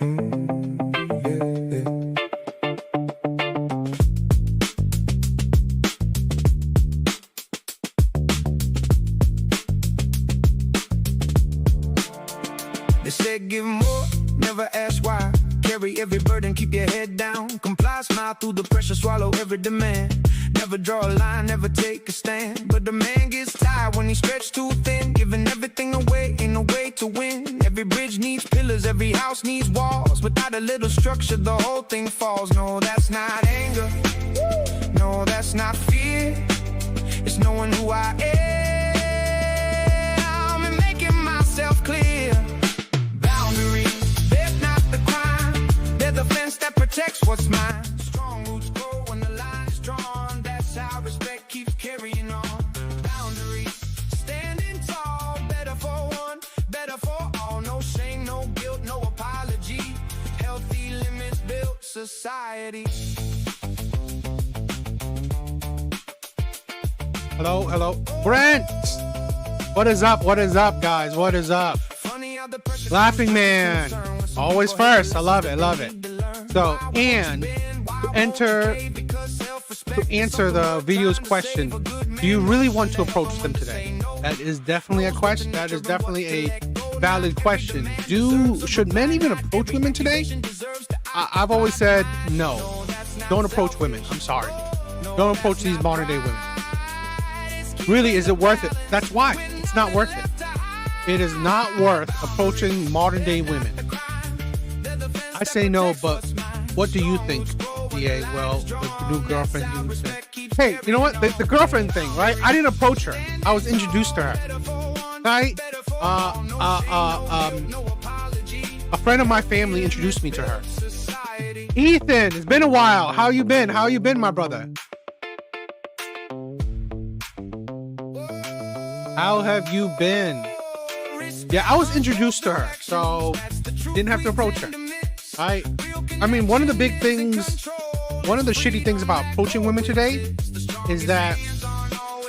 They said give more, never ask why. Carry every burden, keep your head down. Comply, smile through the pressure, swallow every demand. Never draw a line, never take a stand. But the man gets tired when he's stretched too thin. Giving everything away, ain't no way to win. Every bridge needs pillars, every house needs walls. Without a little structure, the whole thing falls. No, that's not anger. No, that's not fear. It's knowing who I am and making myself clear. Boundaries, they're not the crime. They're the fence that protects what's mine. Strong roots grow when the line is drawn. That's how respect keeps carrying on. Boundaries, standing tall. Better for one, better for all. No shame, no guilt, no apology. Healthy limits build society. Hello, hello. Brent! What is up? What is up, guys? What is up? Laughing Man. Always first. I love it. I love it. So, and to answer the video's question, do you really want to approach them today? That is definitely a question. That is definitely a valid question. Should men even approach women today? I've always said no. Don't approach women. I'm sorry. Don't approach these modern day women. Really, is it worth it? That's why. It's not worth it. It is not worth approaching modern day women. I say no, but what do you think, DA? Well, the new girlfriend you said. Hey, you know what? The girlfriend thing, right? I didn't approach her. I was introduced to her. Right? A friend of my family introduced me to her. Ethan, it's been a while. How you been? How you been, my brother? How have you been? Yeah, I was introduced to her, so didn't have to approach her. I mean, one of the shitty things about approaching women today is that,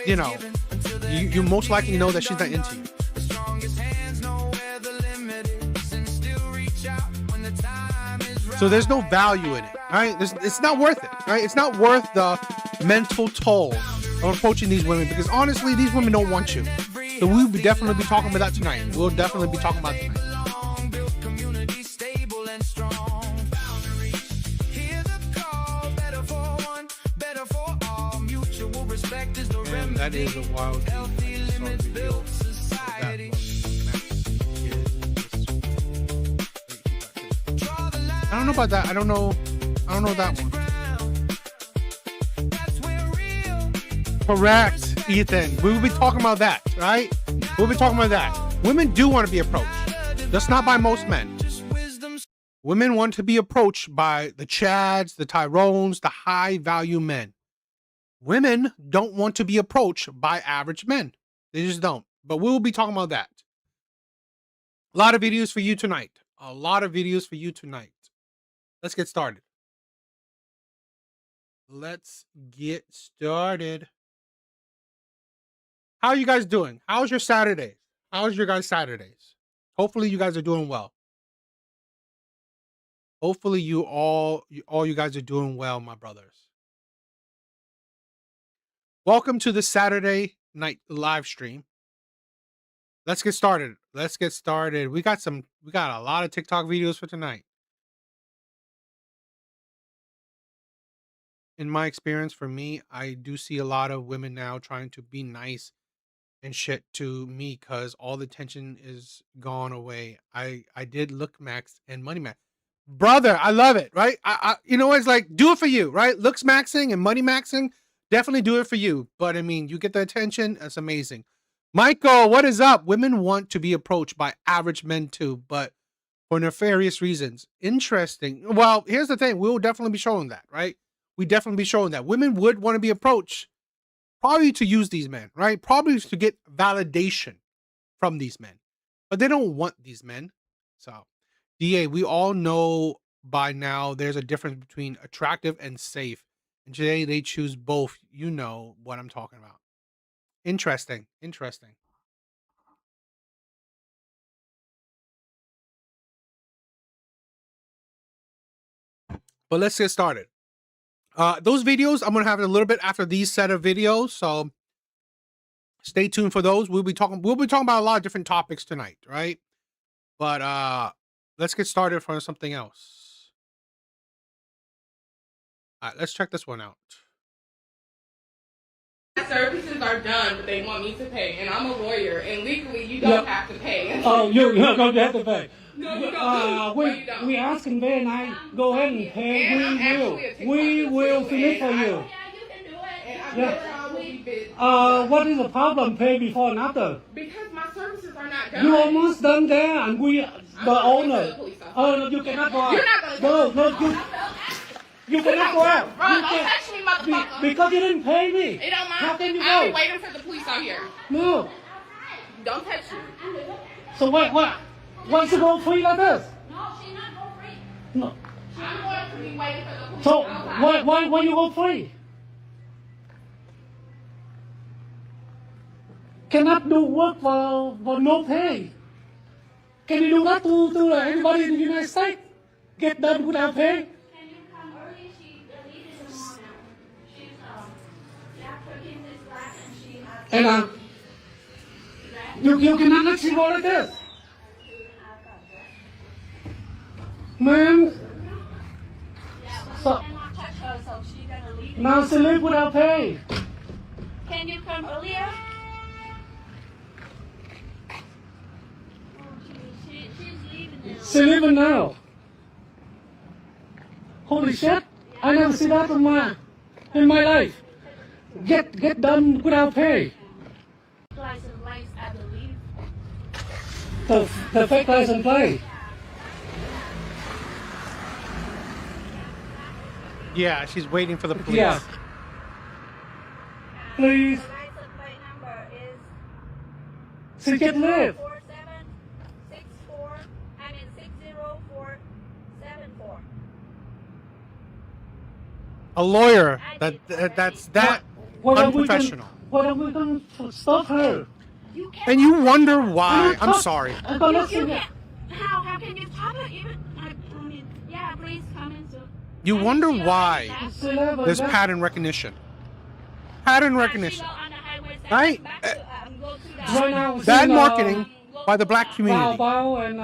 you know, you most likely know that she's not into you. So there's no value in it, right? It's not worth it, right? It's not worth the mental toll of approaching these women, because honestly, these women don't want you. So we'll definitely be talking about that tonight. We'll definitely be talking about it tonight. And that is a wild thing. I don't know about that. I don't know that one. Correct, Ethan. We will be talking about that, right? We'll be talking about that. Women do want to be approached. Just not by most men. Women want to be approached by the Chads, the Tyrones, the high-value men. Women don't want to be approached by average men. They just don't. But we will be talking about that. A lot of videos for you tonight. A lot of videos for you tonight. Let's get started. Let's get started. How are you guys doing? How's your Saturdays? How's your guys' Saturdays? Hopefully you guys are doing well. Hopefully you guys are doing well, my brothers. Welcome to the Saturday night live stream. Let's get started. Let's get started. We got a lot of TikTok videos for tonight. In my experience, for me, I do see a lot of women now trying to be nice and shit to me because all the tension is gone away. I did look max and money max. Brother, I love it, right? I you know, it's like, do it for you, right? Looks maxing and money maxing, definitely do it for you. But I mean, you get the attention, that's amazing. Michael, what is up? Women want to be approached by average men too, but for nefarious reasons. Interesting. Well, here's the thing. We'll definitely be showing that, right? We definitely be showing that. Women would want to be approached probably to use these men, right? Probably to get validation from these men. But they don't want these men. So, DA, we all know by now there's a difference between attractive and safe. And today they choose both. You know what I'm talking about. Interesting. Interesting. But let's get started. Those videos I'm gonna have a little bit after these set of videos, so stay tuned for those. We'll be talking about a lot of different topics tonight, right? But let's get started for something else. All right, let's check this one out. Services are done, but they want me to pay, and I'm a lawyer, and legally you don't have to pay. Oh, you're going to have to pay. No, you don't. We asking very nice. Go ahead and pay. And I'm actually a TikToker We will too, finish for and you. Yeah, you can do it. And I bet will be busy. What is the problem? Pay before and after. Because my services are not done. You almost done there, and we, the owner. The police officer. Oh, no, you cannot go out. You're not going to You cannot go out. Bro, don't touch me, motherfucker. Because you didn't pay me. It don't matter. How can you I'll go? be waiting for the police out here. No. Don't touch me. So what? Why is it go free like this? No, she's not go free. No. I'm going to be waiting for the police So outside. why you go free? Cannot do work for no pay. Can you do that to everybody in the United States? Get done without pay? Can you come early? The lead is in mall now. She's her kid is black and she has And you cannot let she go like this. Man, so cannot touch her, so she's gonna leave. now she live without pay. Can you come earlier? She's leaving now. She living now. Holy shit! I never see that in my life. Get done without pay. License plates, I believe. The fake license plate. Yeah, she's waiting for the police. Yeah. Please, The license plate number is she can live. 4764. 60474. A lawyer that's that unprofessional. What are we going to stop her? You can't. And you wonder why. I'm sorry. I'm gonna You see can't. How can you stop it? Even I mean, yeah, please come in soon. You wonder why there's that. pattern recognition. Pattern recognition. Right? Right now, Bad marketing by the black Bow community. Bow and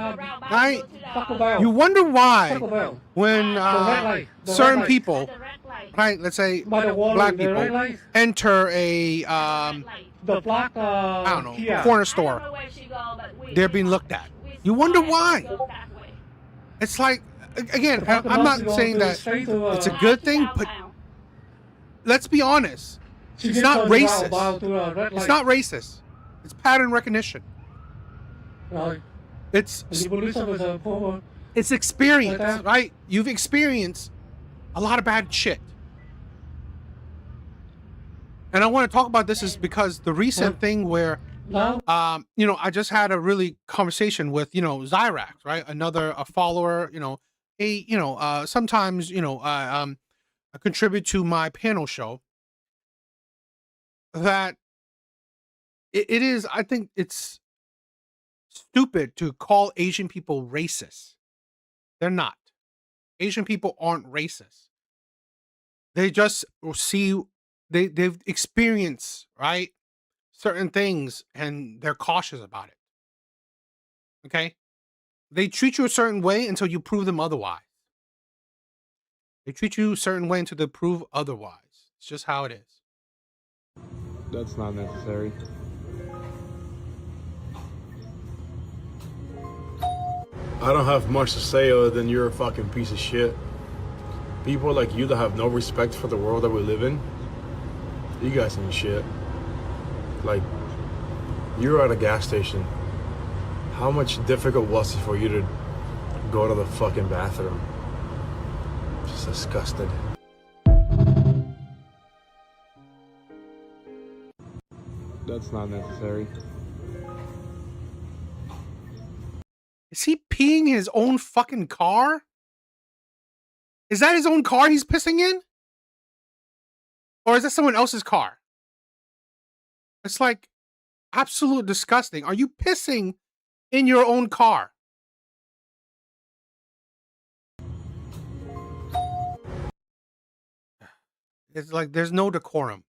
Right? Taco Bell. You wonder why Taco Bell. when The red light. The red certain light. people, right, let's say By the water, black the red people, light. enter a The black. I don't know, Kia. corner store, they're being looked at. You wonder why. It's like, again, I'm not saying that it's a good thing, but let's be honest. She It's just not turned Bow racist. Bow to a red It's light. not racist. It's pattern recognition. Right. It's And the police officer pull her. it's experience, Like that. right? You've experienced a lot of bad shit. And I want to talk about this is because the recent thing where Now, I just had a really conversation with, Zyrax, right? A follower, sometimes, I contribute to my panel show that it is, I think it's stupid to call Asian people racist. They're not. Asian people aren't racist. They just they've experienced, right, certain things and they're cautious about it. Okay? They treat you a certain way until you prove them otherwise. They treat you a certain way until they prove otherwise. It's just how it is. That's not necessary. I don't have much to say other than you're a fucking piece of shit. People like you that have no respect for the world that we live in, you guys ain't shit. Like, you're at a gas station. How much difficult was it for you to go to the fucking bathroom? Just disgusted. That's not necessary. Is he peeing in his own fucking car? Is that his own car he's pissing in? Or is that someone else's car? It's like absolute disgusting. Are you pissing in your own car? It's like there's no decorum.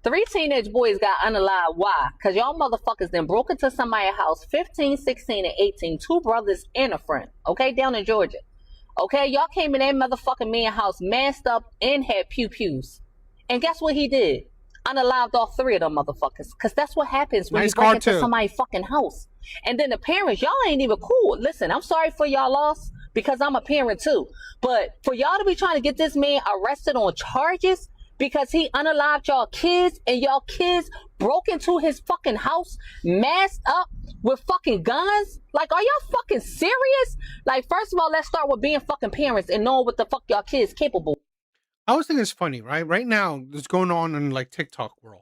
3 teenage boys got unalived. Why? Because y'all motherfuckers then broke into somebody's house, 15, 16, and 18, 2 brothers and a friend, okay, down in Georgia. Okay, y'all came in that motherfucking man's house masked up and had pew-pews. And guess what he did? Unalived all 3 of them motherfuckers. Because that's what happens when Nice you break into cartoon. somebody's fucking house. And then the parents, y'all ain't even cool. Listen, I'm sorry for y'all loss because I'm a parent too. But for y'all to be trying to get this man arrested on charges because he unalived y'all kids and y'all kids broke into his fucking house masked up with fucking guns? Like, are y'all fucking serious? Like, first of all, let's start with being fucking parents and knowing what the fuck y'all kids capable. I always think it's funny, right? Right now, what's going on in like TikTok world.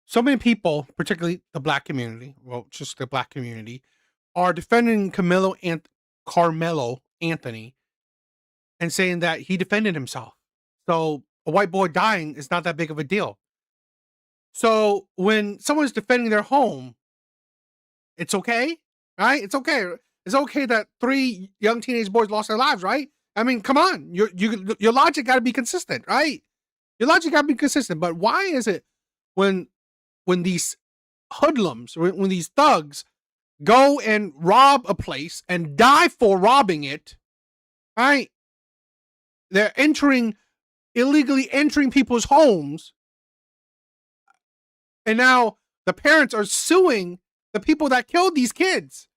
So many people, particularly the black community, well, just the black community, are defending Carmelo Anthony and saying that he defended himself. So a white boy dying is not that big of a deal. So when someone's defending their home, it's okay, right? It's okay. It's okay that 3 young teenage boys lost their lives, right? I mean, come on, your logic got to be consistent, right? Your logic got to be consistent. But why is it when these hoodlums, when these thugs go and rob a place and die for robbing it, right? They're illegally entering people's homes, and now the parents are suing the people that killed these kids.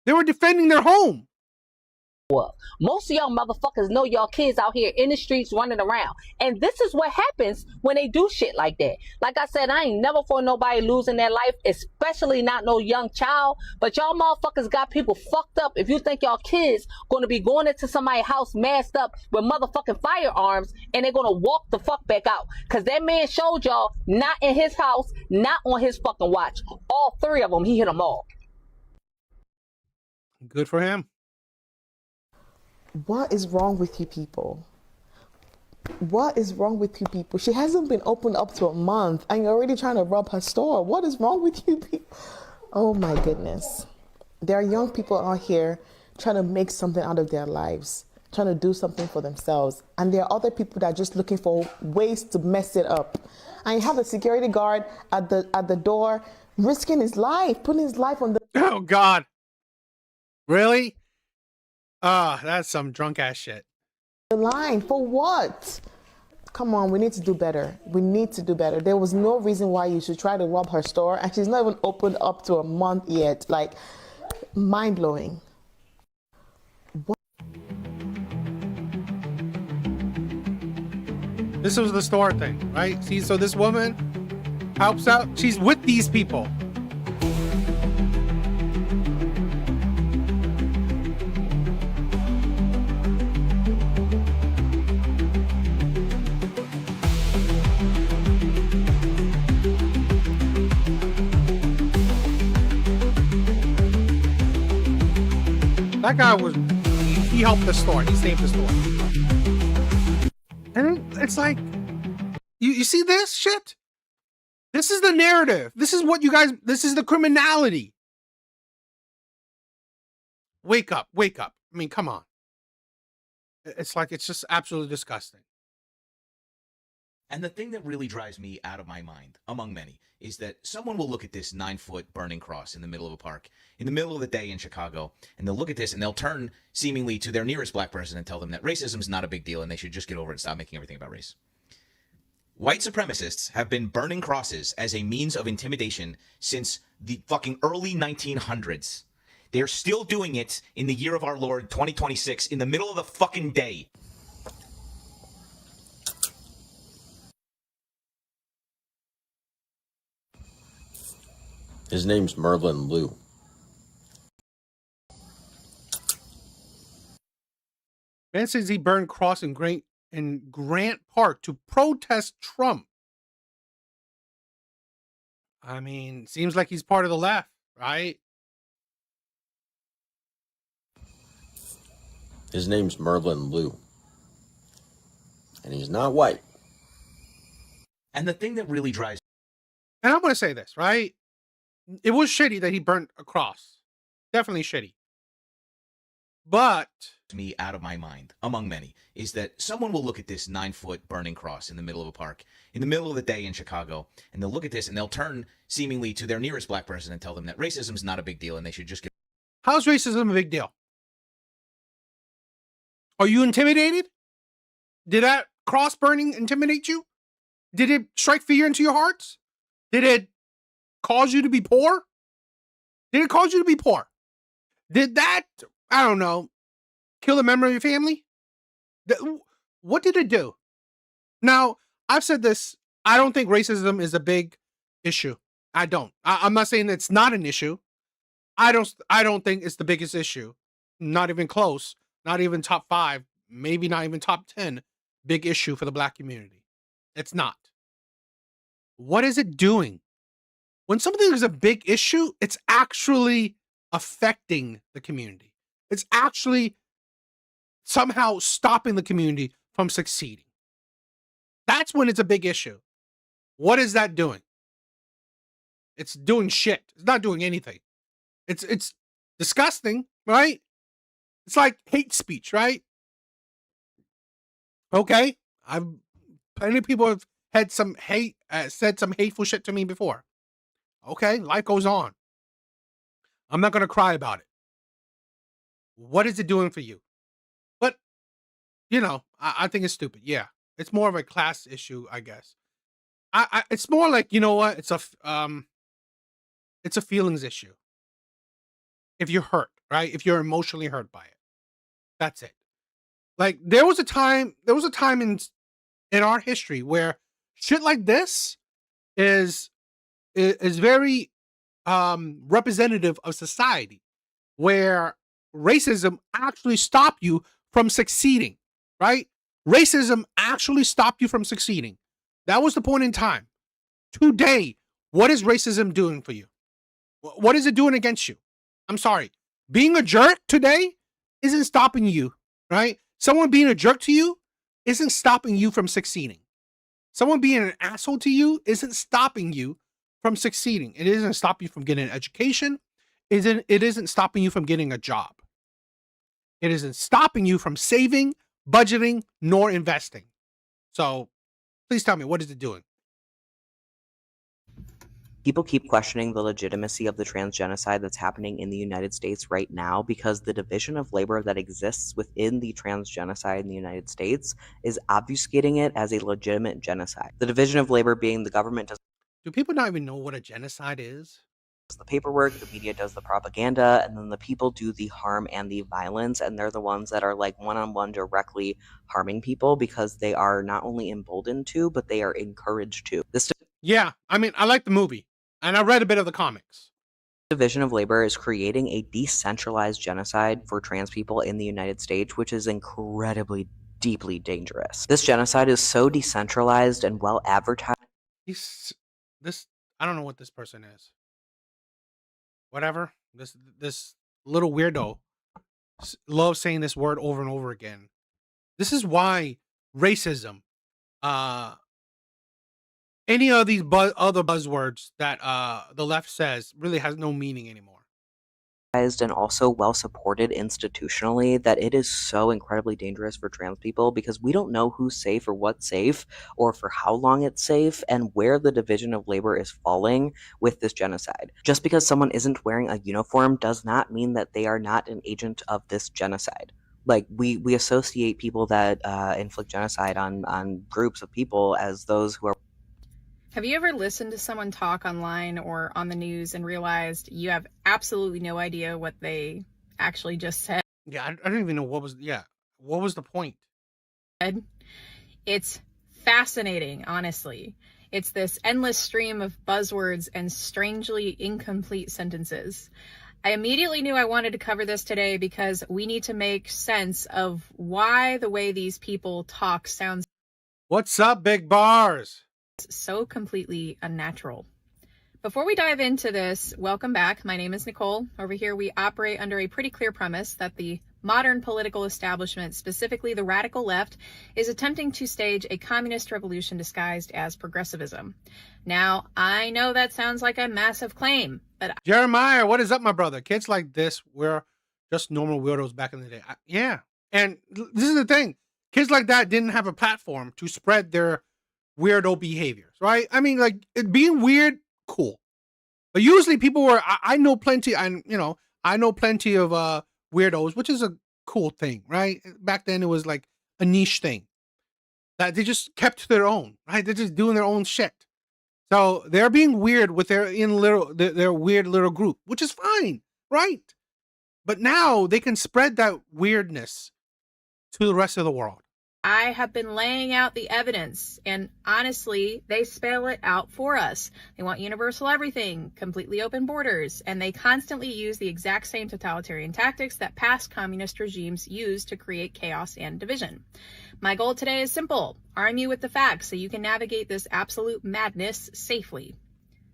They were defending their home. Most of y'all motherfuckers know y'all kids out here in the streets running around. And this is what happens when they do shit like that. Like I said, I ain't never for nobody losing their life, especially not no young child. But y'all motherfuckers got people fucked up if you think y'all kids gonna be going into somebody's house masked up with motherfucking firearms and they're gonna walk the fuck back out. Cause that man showed y'all not in his house, not on his fucking watch. All 3 of them, he hit them all. Good for him. What is wrong with you people? What is wrong with you people? She hasn't been opened up to a month and you're already trying to rob her store. What is wrong with you people? Oh my goodness. There are young people out here trying to make something out of their lives, trying to do something for themselves. And there are other people that are just looking for ways to mess it up. And you have a security guard at the door risking his life, putting his life on the... Oh God. Really? That's some drunk ass shit. The line for what? Come on, we need to do better. We need to do better. There was no reason why you should try to rob her store, and she's not even opened up to a month yet. Like, mind blowing. This was the store thing, right? See, so this woman helps out. She's with these people. That guy he helped the store. He saved the store. And it's like, you see this shit? This is the narrative. This is what you guys, this is the criminality. Wake up, wake up. I mean, come on. It's like, it's just absolutely disgusting. And the thing that really drives me out of my mind, among many, is that someone will look at this 9-foot burning cross in the middle of a park, in the middle of the day in Chicago, and they'll look at this and they'll turn seemingly to their nearest black person and tell them that racism is not a big deal and they should just get over it and stop making everything about race. White supremacists have been burning crosses as a means of intimidation since the fucking early 1900s. They're still doing it in the year of our Lord, 2026, in the middle of the fucking day. His name's Merlin Liu. Man says he burned cross in Grant Park to protest Trump. I mean, seems like he's part of the left, right? His name's Merlin Liu. And he's not white. And the thing that really drives... And I'm going to say this, right? It was shitty that he burnt a cross. Definitely shitty. But me out of my mind, among many, is that someone will look at this 9-foot burning cross in the middle of a park, in the middle of the day in Chicago, and they'll look at this and they'll turn seemingly to their nearest black person and tell them that racism is not a big deal and they should just get. how's racism a big deal? Are you intimidated? Did that cross burning intimidate you? Did it strike fear into your hearts? Did it cause you to be poor? Did it cause you to be poor? Did that, I don't know, kill a member of your family? What did it do? Now, I've said this. I don't think racism is a big issue. I don't. I'm not saying it's not an issue. I don't think it's the biggest issue. Not even close. Not even top 5. Maybe not even top 10 big issue for the black community. It's not. What is it doing? When something is a big issue, it's actually affecting the community. It's actually somehow stopping the community from succeeding. That's when it's a big issue. What is that doing? It's doing shit. It's not doing anything. It's disgusting, right? It's like hate speech, right? Okay, plenty of people have had some hate, said some hateful shit to me before. Okay, life goes on. I'm not gonna cry about it. What is it doing for you? But you know, I think it's stupid. Yeah, it's more of a class issue, I guess. It's more like, you know what? It's a feelings issue. If you're hurt, right? If you're emotionally hurt by it, that's it. Like there was a time in our history where shit like this is very representative of society, where racism actually stopped you from succeeding, right? Racism actually stopped you from succeeding. That was the point in time. Today, what is racism doing for you? What is it doing against you? I'm sorry. Being a jerk today isn't stopping you, right? Someone being a jerk to you isn't stopping you from succeeding. Someone being an asshole to you isn't stopping you from succeeding. It isn't stopping you from getting an education. It isn't stopping you from getting a job. It isn't stopping you from saving, budgeting, nor investing. So please tell me, what is it doing? People keep questioning the legitimacy of the trans genocide that's happening in the United States right now because the division of labor that exists within the trans genocide in the United States is obfuscating it as a legitimate genocide. The division of labor being the government does Do people not even know what a genocide is? the paperwork, the media does the propaganda, and then the people do the harm and the violence, and they're the ones that are like one-on-one directly harming people because they are not only emboldened to, but they are encouraged to. This Yeah, I mean, I like the movie, and I read a bit of the comics. division of labor is creating a decentralized genocide for trans people in the United States, which is incredibly deeply dangerous. This genocide is so decentralized and well advertised. I don't know what this person is. Whatever. This little weirdo loves saying this word over and over again. This is why racism, any of these other buzzwords that the left says really has no meaning anymore. And also well supported institutionally, that it is so incredibly dangerous for trans people because we don't know who's safe or what's safe or for how long it's safe and where the division of labor is falling with this genocide. Just because someone isn't wearing a uniform does not mean that they are not an agent of this genocide. Like we associate people that inflict genocide on groups of people as those who are. Have you ever listened to someone talk online or on the news and realized you have absolutely no idea what they actually just said? Yeah, I don't even know what was the point? It's fascinating, honestly. It's this endless stream of buzzwords and strangely incomplete sentences. I immediately knew I wanted to cover this today because we need to make sense of why the way these people talk sounds. What's up, big bars? So completely unnatural. Before we dive into this, welcome back. My name is Nicole. Over here, we operate under a pretty clear premise that the modern political establishment, specifically the radical left, is attempting to stage a communist revolution disguised as progressivism. Now, I know that sounds like a massive claim, but Jeremiah, what is up, my brother? Kids like this, we're just normal weirdos back in the day. Yeah. And this is the thing. Kids like that didn't have a platform to spread their weirdo behaviors, right? I mean, like, being weird, cool. But usually people were, I know plenty, I know plenty of weirdos, which is a cool thing, right? Back then it was like a niche thing that they just kept to their own, right? They're just doing their own shit. So they're being weird with their weird little group, which is fine, right? But now they can spread that weirdness to the rest of the world. I have been laying out the evidence, and honestly, they spell it out for us. They want universal everything, completely open borders, and they constantly use the exact same totalitarian tactics that past communist regimes used to create chaos and division. My goal today is simple: arm you with the facts so you can navigate this absolute madness safely.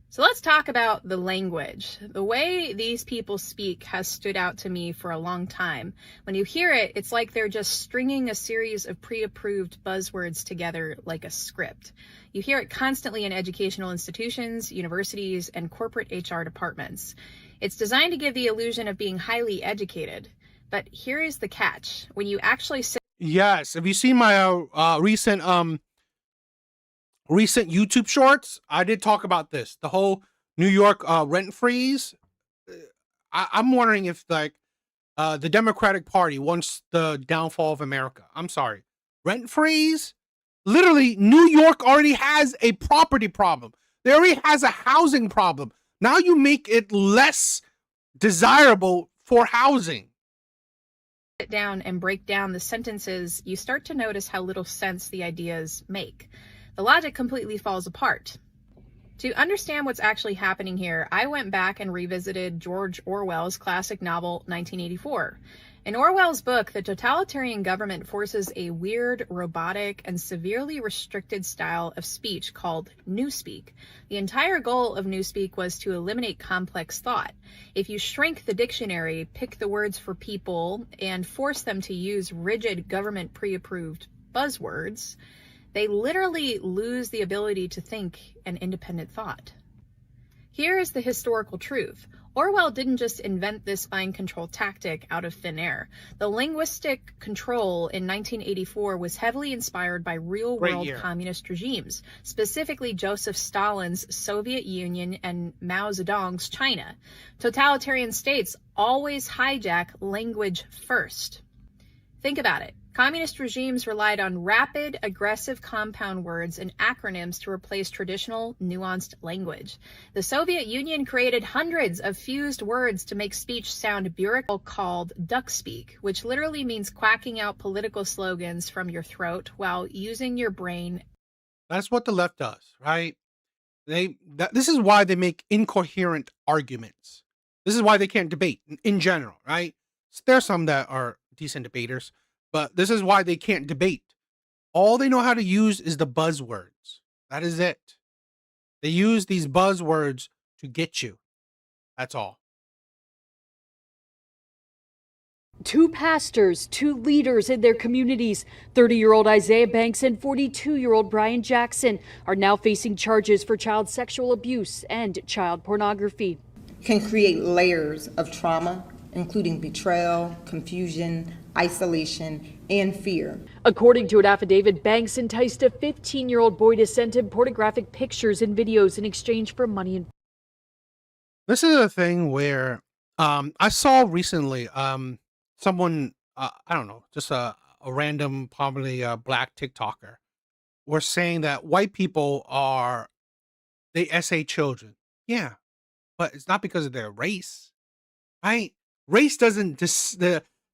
So let's talk about the language. The way these people speak has stood out to me for a long time. When you hear it, it's like they're just stringing a series of pre-approved buzzwords together like a script. You hear it constantly in educational institutions, universities, and corporate HR departments. It's designed to give the illusion of being highly educated. But here is the catch. When you actually sit— Yes, have you seen my recent YouTube shorts? I did talk about this, the whole New York rent freeze. I'm wondering if like the Democratic Party wants the downfall of America. I'm sorry, rent freeze. Literally, New York already has a property problem. They already has a housing problem. Now you make it less desirable for housing. Down and break down the sentences, you start to notice how little sense the ideas make. The logic completely falls apart. To understand what's actually happening here, I went back and revisited George Orwell's classic novel 1984. In Orwell's book, the totalitarian government forces a weird, robotic, and severely restricted style of speech called newspeak. The entire goal of newspeak was to eliminate complex thought. If you shrink the dictionary, pick the words for people, and force them to use rigid government pre-approved buzzwords, they literally lose the ability to think an independent thought. Here is the historical truth. Orwell didn't just invent this mind control tactic out of thin air. The linguistic control in 1984 was heavily inspired by real-world communist regimes, specifically Joseph Stalin's Soviet Union and Mao Zedong's China. Totalitarian states always hijack language first. Think about it. Communist regimes relied on rapid, aggressive compound words and acronyms to replace traditional, nuanced language. The Soviet Union created hundreds of fused words to make speech sound bureaucratic, called duck speak, which literally means quacking out political slogans from your throat while using your brain. That's what the left does, right? This is why they make incoherent arguments. This is why they can't debate in general, right? There's some that are decent debaters, but this is why they can't debate. All they know how to use is the buzzwords. That is it. They use these buzzwords to get you. That's all. Two pastors, two leaders in their communities, 30-year-old Isaiah Banks and 42-year-old Brian Jackson, are now facing charges for child sexual abuse and child pornography. Can create layers of trauma, including betrayal, confusion, isolation, and fear. According to an affidavit, Banks enticed a 15-year-old boy to send him pornographic pictures and videos in exchange for money. And this is a thing where I saw recently someone, I don't know, just a random, probably a black TikToker, were saying that white people they essay children. Yeah, but it's not because of their race, right? Race doesn't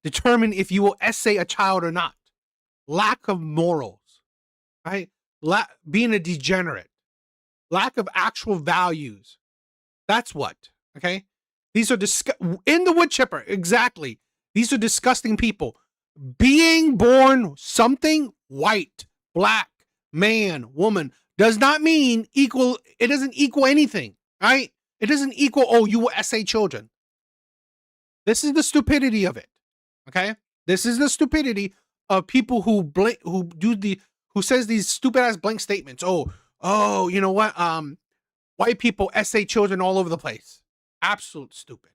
determine if you will essay a child or not. Lack of morals, right? Being a degenerate, lack of actual values. That's what, okay? These are in the wood chipper, exactly. These are disgusting people. Being born something, white, black, man, woman, does not mean equal. It doesn't equal anything, right? It doesn't equal, oh, you will essay children. This is the stupidity of it. Okay? This is the stupidity of people who says these stupid ass blank statements. Oh, you know what? White people essay children all over the place. Absolute stupid.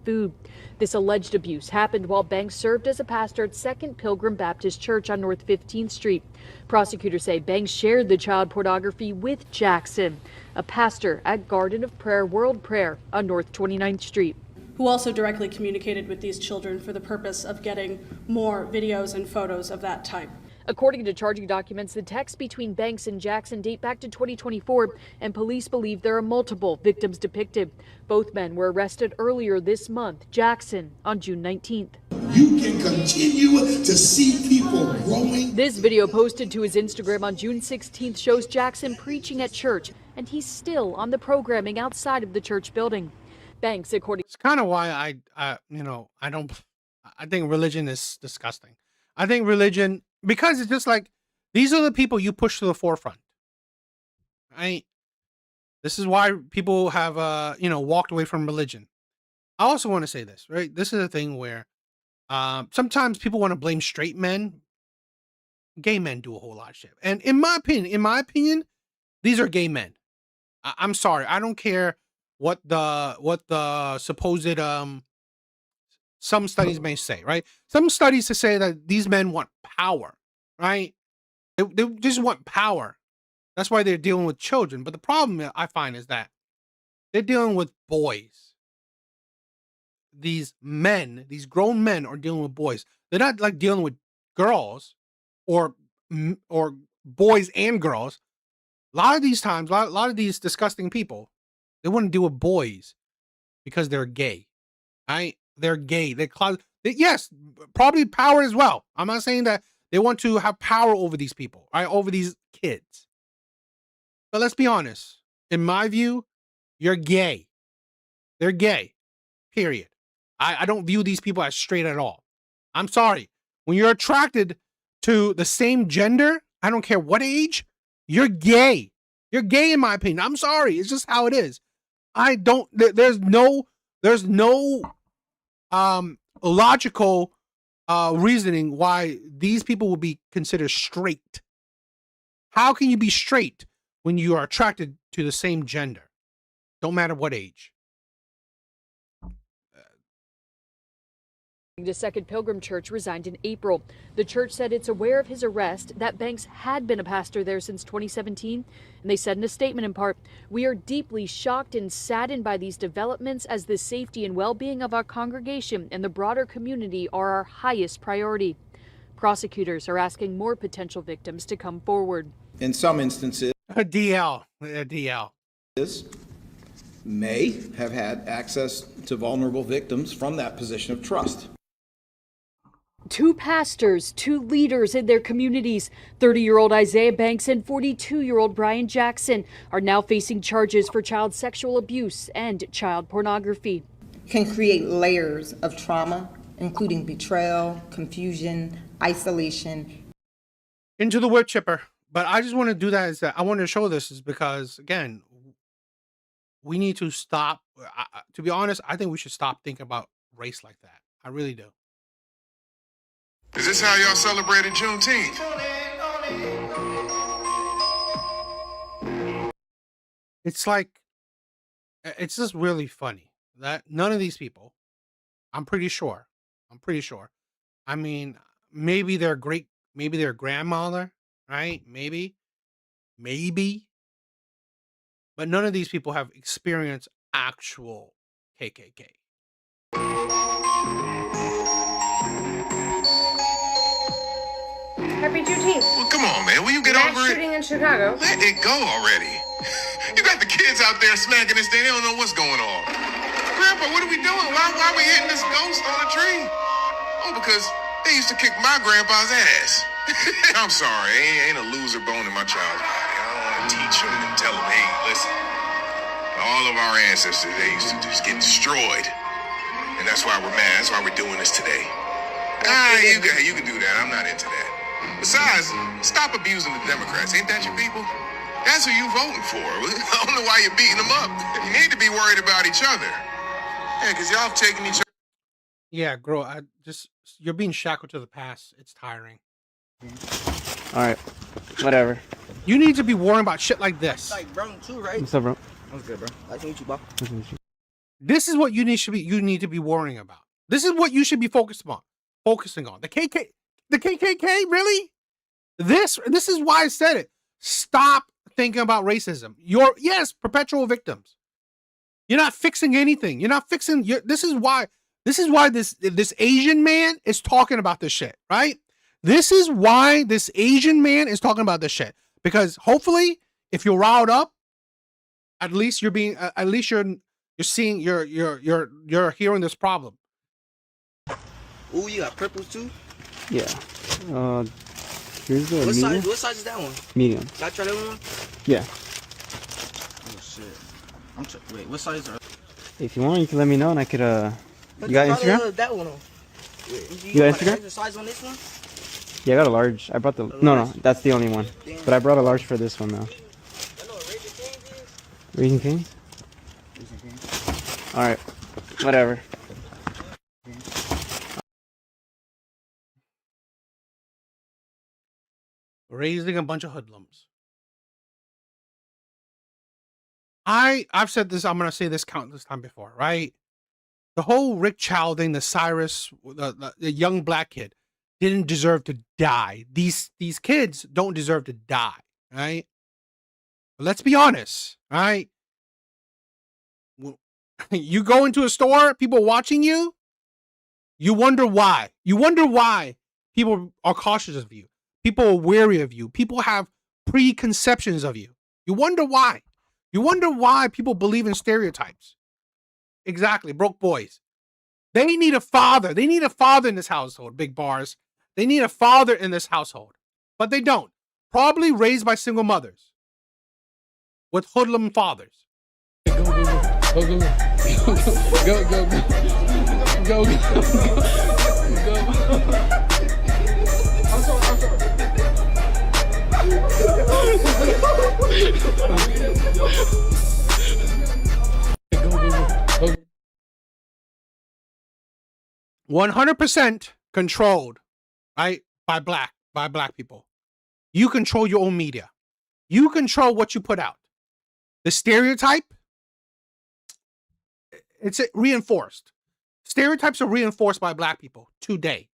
food. This alleged abuse happened while Banks served as a pastor at Second Pilgrim Baptist Church on North 15th Street. Prosecutors say Banks shared the child pornography with Jackson, a pastor at Garden of Prayer World Prayer on North 29th Street. Who also directly communicated with these children for the purpose of getting more videos and photos of that type. According to charging documents, the texts between Banks and Jackson date back to 2024, and police believe there are multiple victims depicted. Both men were arrested earlier this month, Jackson on June 19th. You can continue to see people growing. This video posted to his Instagram on June 16th shows Jackson preaching at church, and he's still on the programming outside of the church building. Banks, according... It's kind of why I think religion is disgusting. I think religion... Because it's just like, these are the people you push to the forefront. This is why people have, walked away from religion. I also want to say this, right? This is a thing where sometimes people want to blame straight men. Gay men do a whole lot of shit. And in my opinion, these are gay men. I'm sorry. I don't care what the supposed, some studies may say, right? Some studies to say that these men want power, right? They just want power. That's why they're dealing with children. But the problem I find is that they're dealing with boys. These men, these grown men are dealing with boys. They're not like dealing with girls or boys and girls. A lot of these times, a lot of these disgusting people, they want to deal with boys because they're gay, right? They're gay. Yes, probably power as well. I'm not saying that they want to have power over these people, right? Over these kids. But let's be honest. In my view, you're gay. They're gay. Period. I don't view these people as straight at all. I'm sorry. When you're attracted to the same gender, I don't care what age, you're gay. You're gay in my opinion. I'm sorry. It's just how it is. There's no logical reasoning why these people will be considered straight. How can you be straight when you are attracted to the same gender? Don't matter what age. The Second Pilgrim Church resigned in April. The church said it's aware of his arrest, that Banks had been a pastor there since 2017, and they said in a statement in part, "We are deeply shocked and saddened by these developments as the safety and well-being of our congregation and the broader community are our highest priority." Prosecutors are asking more potential victims to come forward. In some instances, a DL may have had access to vulnerable victims from that position of trust. Two pastors, two leaders in their communities, 30-year-old Isaiah Banks and 42-year-old Brian Jackson, are now facing charges for child sexual abuse and child pornography. Can create layers of trauma, including betrayal, confusion, isolation. Into the wood chipper. But I just want to do that is that I want to show this is because, again, we need to stop. To be honest, I think we should stop thinking about race like that. I really do. Is this how y'all celebrated Juneteenth? It's like, it's just really funny that none of these people, I'm pretty sure. I mean, maybe their grandmother, right? Maybe. But none of these people have experienced actual KKK. Happy Juneteenth. Well, come on, man. Will you get over it? Shooting in Chicago. Let it go already. You got the kids out there smacking this thing. They don't know what's going on. Grandpa, what are we doing? Why are we hitting this ghost on a tree? Oh, because they used to kick my grandpa's ass. I'm sorry. Ain't a loser bone in my child's body. I don't want to teach them and tell them, hey, listen. All of our ancestors, they used to just get destroyed. And that's why we're mad. That's why we're doing this today. You can do that. I'm not into that. Besides, stop abusing the Democrats. Ain't that your people? That's who you voting for. I don't know why you're beating them up. You need to be worried about each other. Yeah, because y'all have taken each other. Yeah, girl, you're being shackled to the past. It's tiring. All right, whatever. You need to be worrying about shit like this. Like, bro, too, right? What's up, bro? What's good, bro? Nice to meet you, bro. Nice to meet you. This is what you need to be worrying about. This is what you should be focusing on. The KKK, really? This is why I said it. Stop thinking about racism. You're, yes, perpetual victims. You're not fixing anything. You're not fixing. This is why this Asian man is talking about this shit, right? This is why this Asian man is talking about this shit. Because hopefully, if you're riled up, at least you're seeing, you're hearing this problem. Ooh, you got purples too? Yeah. Here's the What medium. size? What size is that one? Medium. Can I try that one? Yeah. Oh shit. Wait, what size are? If you want, you can let me know, and I could. You got Instagram? That one on. You got Instagram? The size on this one? Yeah, I got a large. I brought the. No, that's the only one. But I brought a large for this one though. Raising Cane's? All right. Whatever. Raising a bunch of hoodlums. I've said this, I'm going to say this countless time before, right? The whole Rick Chow thing, the Cyrus, the young black kid, didn't deserve to die. These kids don't deserve to die, right? But let's be honest, right? You go into a store, people watching you, you wonder why. You wonder why people are cautious of you. People are wary of you. People have preconceptions of you. You wonder why. You wonder why people believe in stereotypes. Exactly. Broke boys. They need a father. They need a father in this household, big bars. They need a father in this household. But they don't. Probably raised by single mothers. With hoodlum fathers. Go, go, go. Go, go, go. I'm sorry. 100% controlled, right? By black people. You control your own media. You control what you put out. The stereotype, it's reinforced. Stereotypes are reinforced by black people today.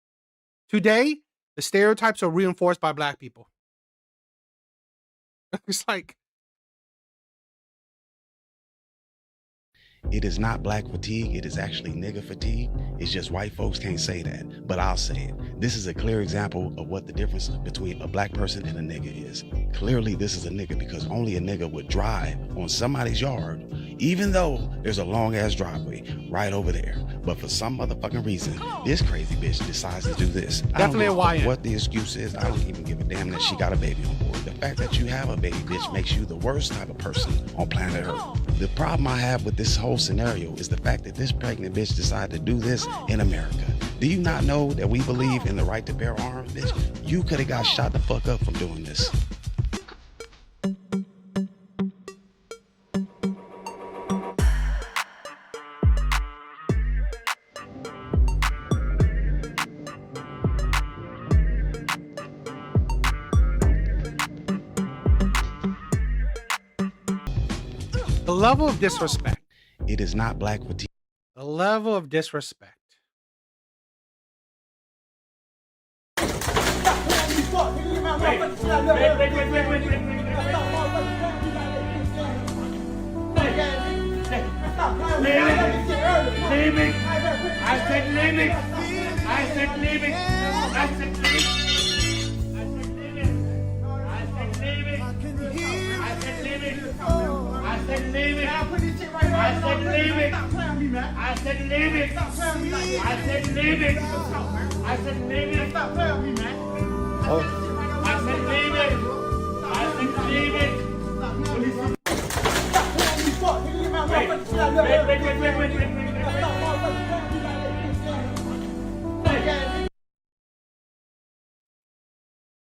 Today, the stereotypes are reinforced by black people. It's like, it is not black fatigue, it is actually nigga fatigue. It's just white folks can't say that, but I'll say it. This is a clear example of what the difference between a black person and a nigga is. Clearly this is a nigga because only a nigga would drive on somebody's yard, even though there's a long ass driveway right over there. But for some motherfucking reason, this crazy bitch decides to do this. Definitely a YN. What the excuse is, I don't even give a damn that she got a baby on board. The fact that you have a baby, bitch, makes you the worst type of person on planet Earth. The problem I have with this whole scenario is the fact that this pregnant bitch decided to do this in America. Do you not know that we believe in the right to bear arms, bitch? You could have got shot the fuck up from doing this. the level of disrespect. It is not black fatigue. The level of disrespect. Leave it. I said leave it. I said leave it. I said leave it. I said leave it. I said leave it. I said leave it. I said leave it. I said leave it. I said leave it. I said leave it. Stop playing with me, man. I said leave it. I said leave it.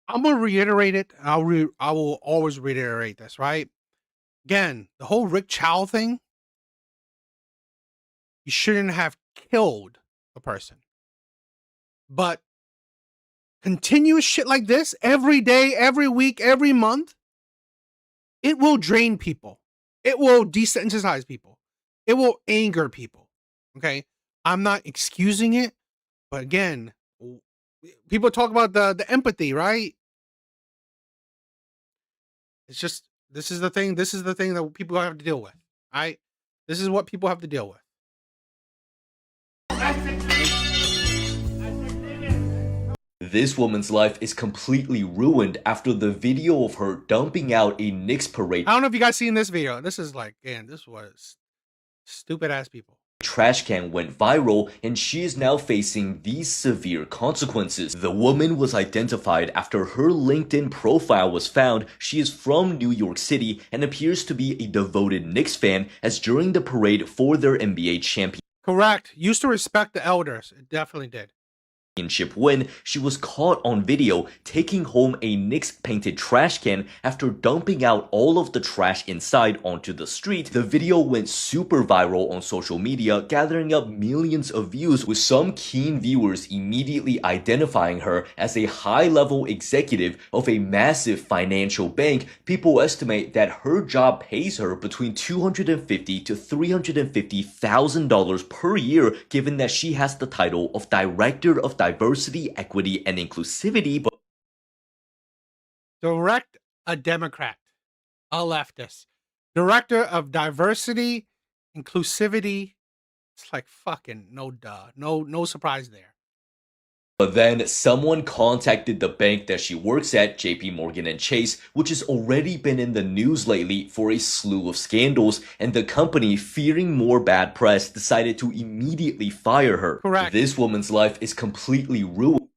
I'm gonna reiterate it. I will always reiterate this, right? Again, the whole Rick Chow thing. You shouldn't have killed a person, but continuous shit like this every day, every week, every month, it will drain people. It will desensitize people. It will anger people. Okay. I'm not excusing it, but again, people talk about the empathy, right? It's just, this is the thing that people have to deal with. Right? This is what people have to deal with. This woman's life is completely ruined after the video of her dumping out a Knicks parade I don't know if you guys seen this video. This is like, man, this was stupid ass people. trash can went viral, and she is now facing these severe consequences. The woman was identified after her LinkedIn profile was found. She is from New York City and appears to be a devoted Knicks fan, as during the parade for their NBA championship Correct. Used to respect the elders. It definitely did. win, she was caught on video taking home a Knicks painted trash can after dumping out all of the trash inside onto the street. The video went super viral on social media, gathering up millions of views, with some keen viewers immediately identifying her as a high-level executive of a massive financial bank. People estimate that her job pays her between $250,000 to $350,000 per year, given that she has the title of Director of Diversity, Equity, and Inclusivity. But Direct a Democrat, a leftist. Director of Diversity, Inclusivity. It's like fucking no duh. No surprise there. then someone contacted the bank that she works at, JP Morgan and Chase, which has already been in the news lately for a slew of scandals, and the company, fearing more bad press, decided to immediately fire her. Correct. This woman's life is completely ruined.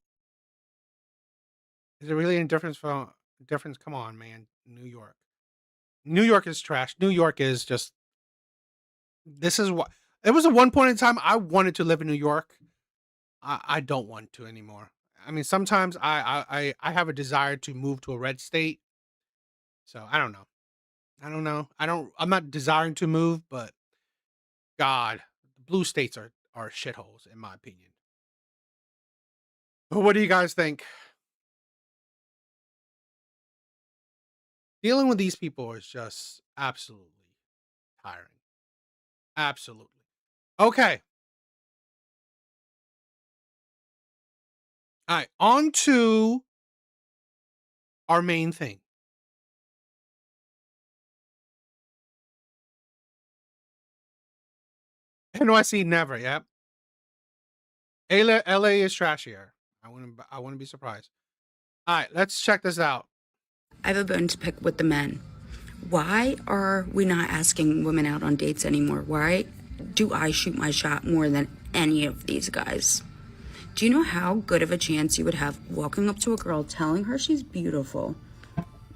Is there really any difference? Come on, man. New York. New York is trash. New York is just. This is what it was. At one point in time, I wanted to live in New York. I don't want to anymore. I mean, sometimes I have a desire to move to a red state. So I don't know. I'm not desiring to move, but God, blue states are shitholes in my opinion. But what do you guys think? Dealing with these people is just absolutely tiring. Absolutely. Okay. All right, on to our main thing. NYC never, yep. LA is trashier. I wouldn't be surprised. All right, let's check this out. I have a bone to pick with the men. Why are we not asking women out on dates anymore? Why do I shoot my shot more than any of these guys? Do you know how good of a chance you would have walking up to a girl, telling her she's beautiful,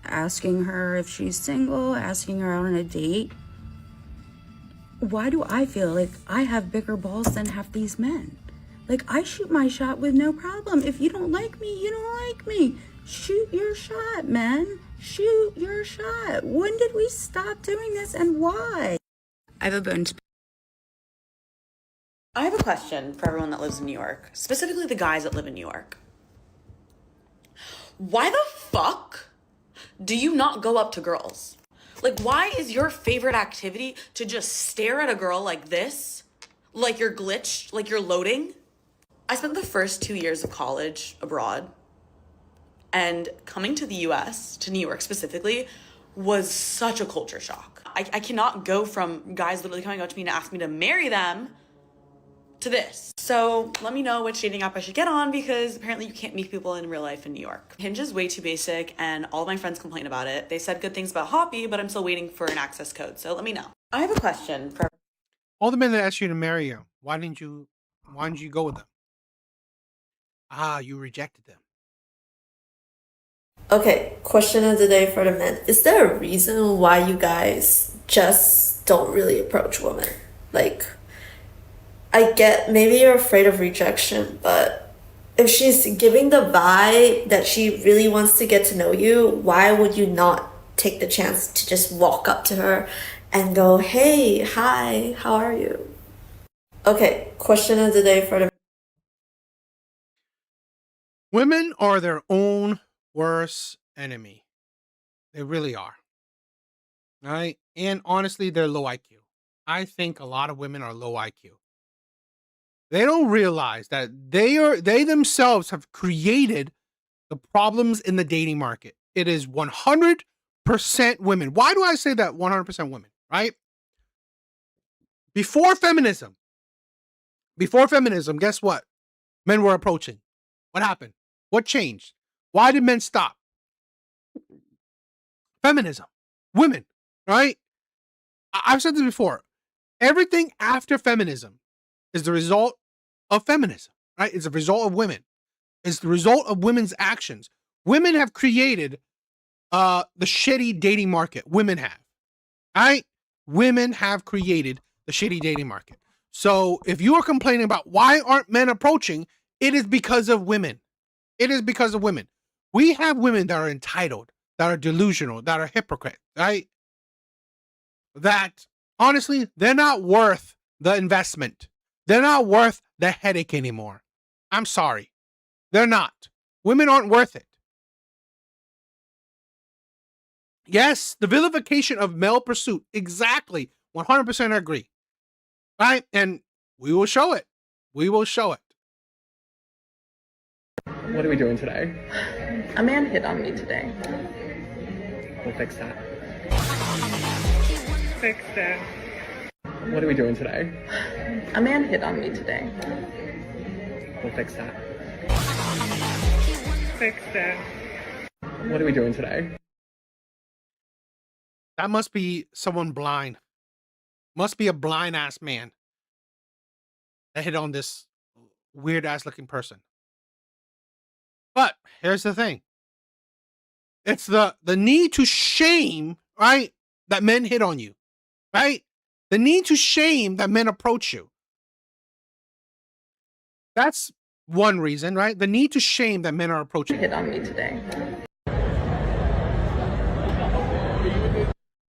asking her if she's single, asking her out on a date? Why do I feel like I have bigger balls than half these men? Like, I shoot my shot with no problem. If you don't like me, you don't like me. Shoot your shot, man. Shoot your shot. When did we stop doing this and why? I have a bone to I have a question for everyone that lives in New York, specifically the guys that live in New York. Why the fuck do you not go up to girls? Like, why is your favorite activity to just stare at a girl like this? Like you're glitched, like you're loading? I spent the first 2 years of college abroad, and coming to the US, to New York specifically, was such a culture shock. I cannot go from guys literally coming up to me and ask me to marry them to this. So let me know which dating app I should get on, because apparently you can't meet people in real life in New York. Hinge is way too basic, and all of my friends complain about it. They said good things about Hoppy, but I'm still waiting for an access code, so let me know. I have a question for all the men that asked you to marry you. Why didn't you go with them? You rejected them. Okay, question of the day for the men. Is there a reason why you guys just don't really approach women? Like, I get maybe you're afraid of rejection, but if she's giving the vibe that she really wants to get to know you, why would you not take the chance to just walk up to her and go, hey, hi, how are you? Okay, question of the day for the women are their own worst enemy. They really are. All right? And honestly, they're low IQ. I think a lot of women are low IQ. They don't realize that they themselves have created the problems in the dating market. It is 100% women. Why do I say that 100% women, right? Before feminism, guess what? Men were approaching. What happened? What changed? Why did men stop? Feminism. Women, right? I've said this before. Everything after feminism is the result of feminism, right? It's a result of women. It's the result of women's actions. Women have created the shitty dating market. Women have, right? Women have created the shitty dating market. So if you are complaining about why aren't men approaching, it is because of women. It is because of women. We have women that are entitled, that are delusional, that are hypocrite, right? That honestly, they're not worth the investment. They're not worth the headache anymore. I'm sorry. They're not. Women aren't worth it. Yes, the vilification of male pursuit. Exactly. 100% agree. Right? And we will show it. We will show it. What are we doing today? A man hit on me today. We'll fix that. Fix that. What are we doing today? A man hit on me today. We'll fix that. Fix that. What are we doing today? That must be someone blind. Must be a blind ass man that hit on this weird ass looking person. But here's the thing. It's the need to shame, right? That men hit on you, right? The need to shame that men approach you. That's one reason, right? The need to shame that men are approaching you. Hit on me today.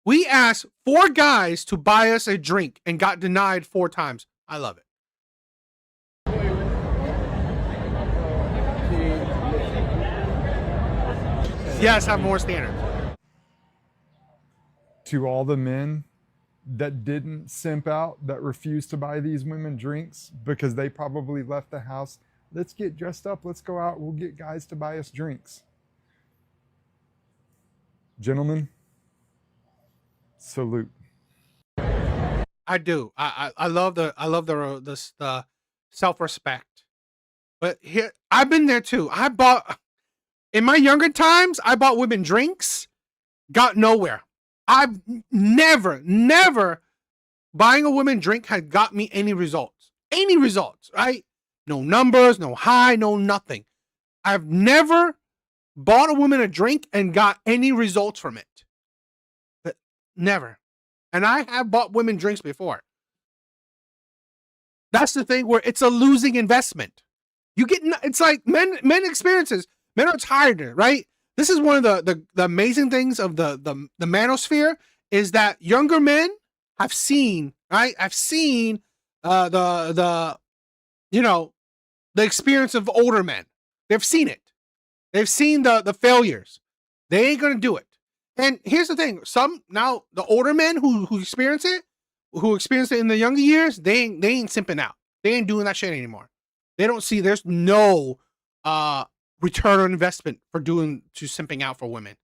We asked 4 guys to buy us a drink and got denied 4 times. I love it. Yes, have more standards. To all the men that didn't simp out, that refused to buy these women drinks because they probably left the house, let's get dressed up, let's go out, we'll get guys to buy us drinks. Gentlemen, salute. I do. I love the self-respect. But here, I've been there too. In my younger times, I bought women drinks, got nowhere. I've never buying a woman drink had got me any results. Any results, right? No numbers, no high, no nothing. I've never bought a woman a drink and got any results from it. But never. And I have bought women drinks before. That's the thing where it's a losing investment. It's like men experiences. Men are tired, right? This is one of the amazing things of the manosphere is that younger men have seen, right? I've seen the experience of older men. They've seen it. They've seen the failures. They ain't gonna do it. And here's the thing: now the older men who experience it in the younger years, they ain't simping out. They ain't doing that shit anymore. They don't see. There's no return on investment for simping out for women.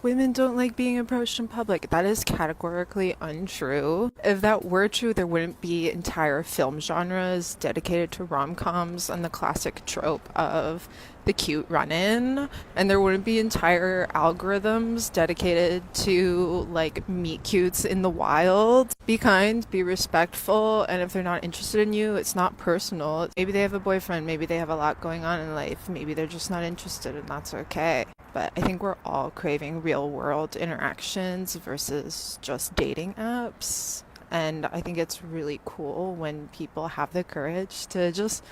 Women don't like being approached in public. That is categorically untrue. If that were true, there wouldn't be entire film genres dedicated to rom-coms and the classic trope of the cute run-in, and there wouldn't be entire algorithms dedicated to like meet cutes in the wild. Be kind, be respectful, and if they're not interested in you, it's not personal. Maybe they have a boyfriend, maybe they have a lot going on in life, maybe they're just not interested, and that's okay. But I think we're all craving real world interactions versus just dating apps. And I think it's really cool when people have the courage to just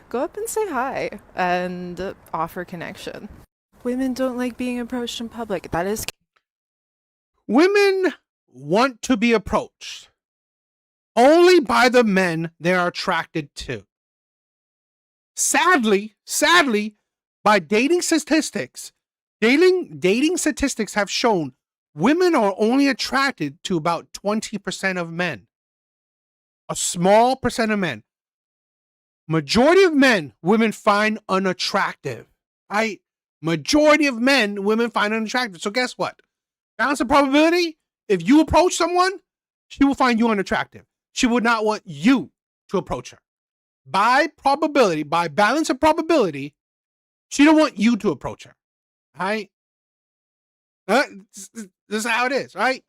go up and say hi and offer connection. Women don't like being approached in public. That is... Women want to be approached only by the men they are attracted to. Sadly, by dating statistics have shown women are only attracted to about 20% of men. A small percent of men. Majority of men, women find unattractive. Right? Majority of men, women find unattractive. So guess what? Balance of probability, if you approach someone, she will find you unattractive. She would not want you to approach her. By probability, by balance of probability, she don't want you to approach her. Right? This is how it is, right?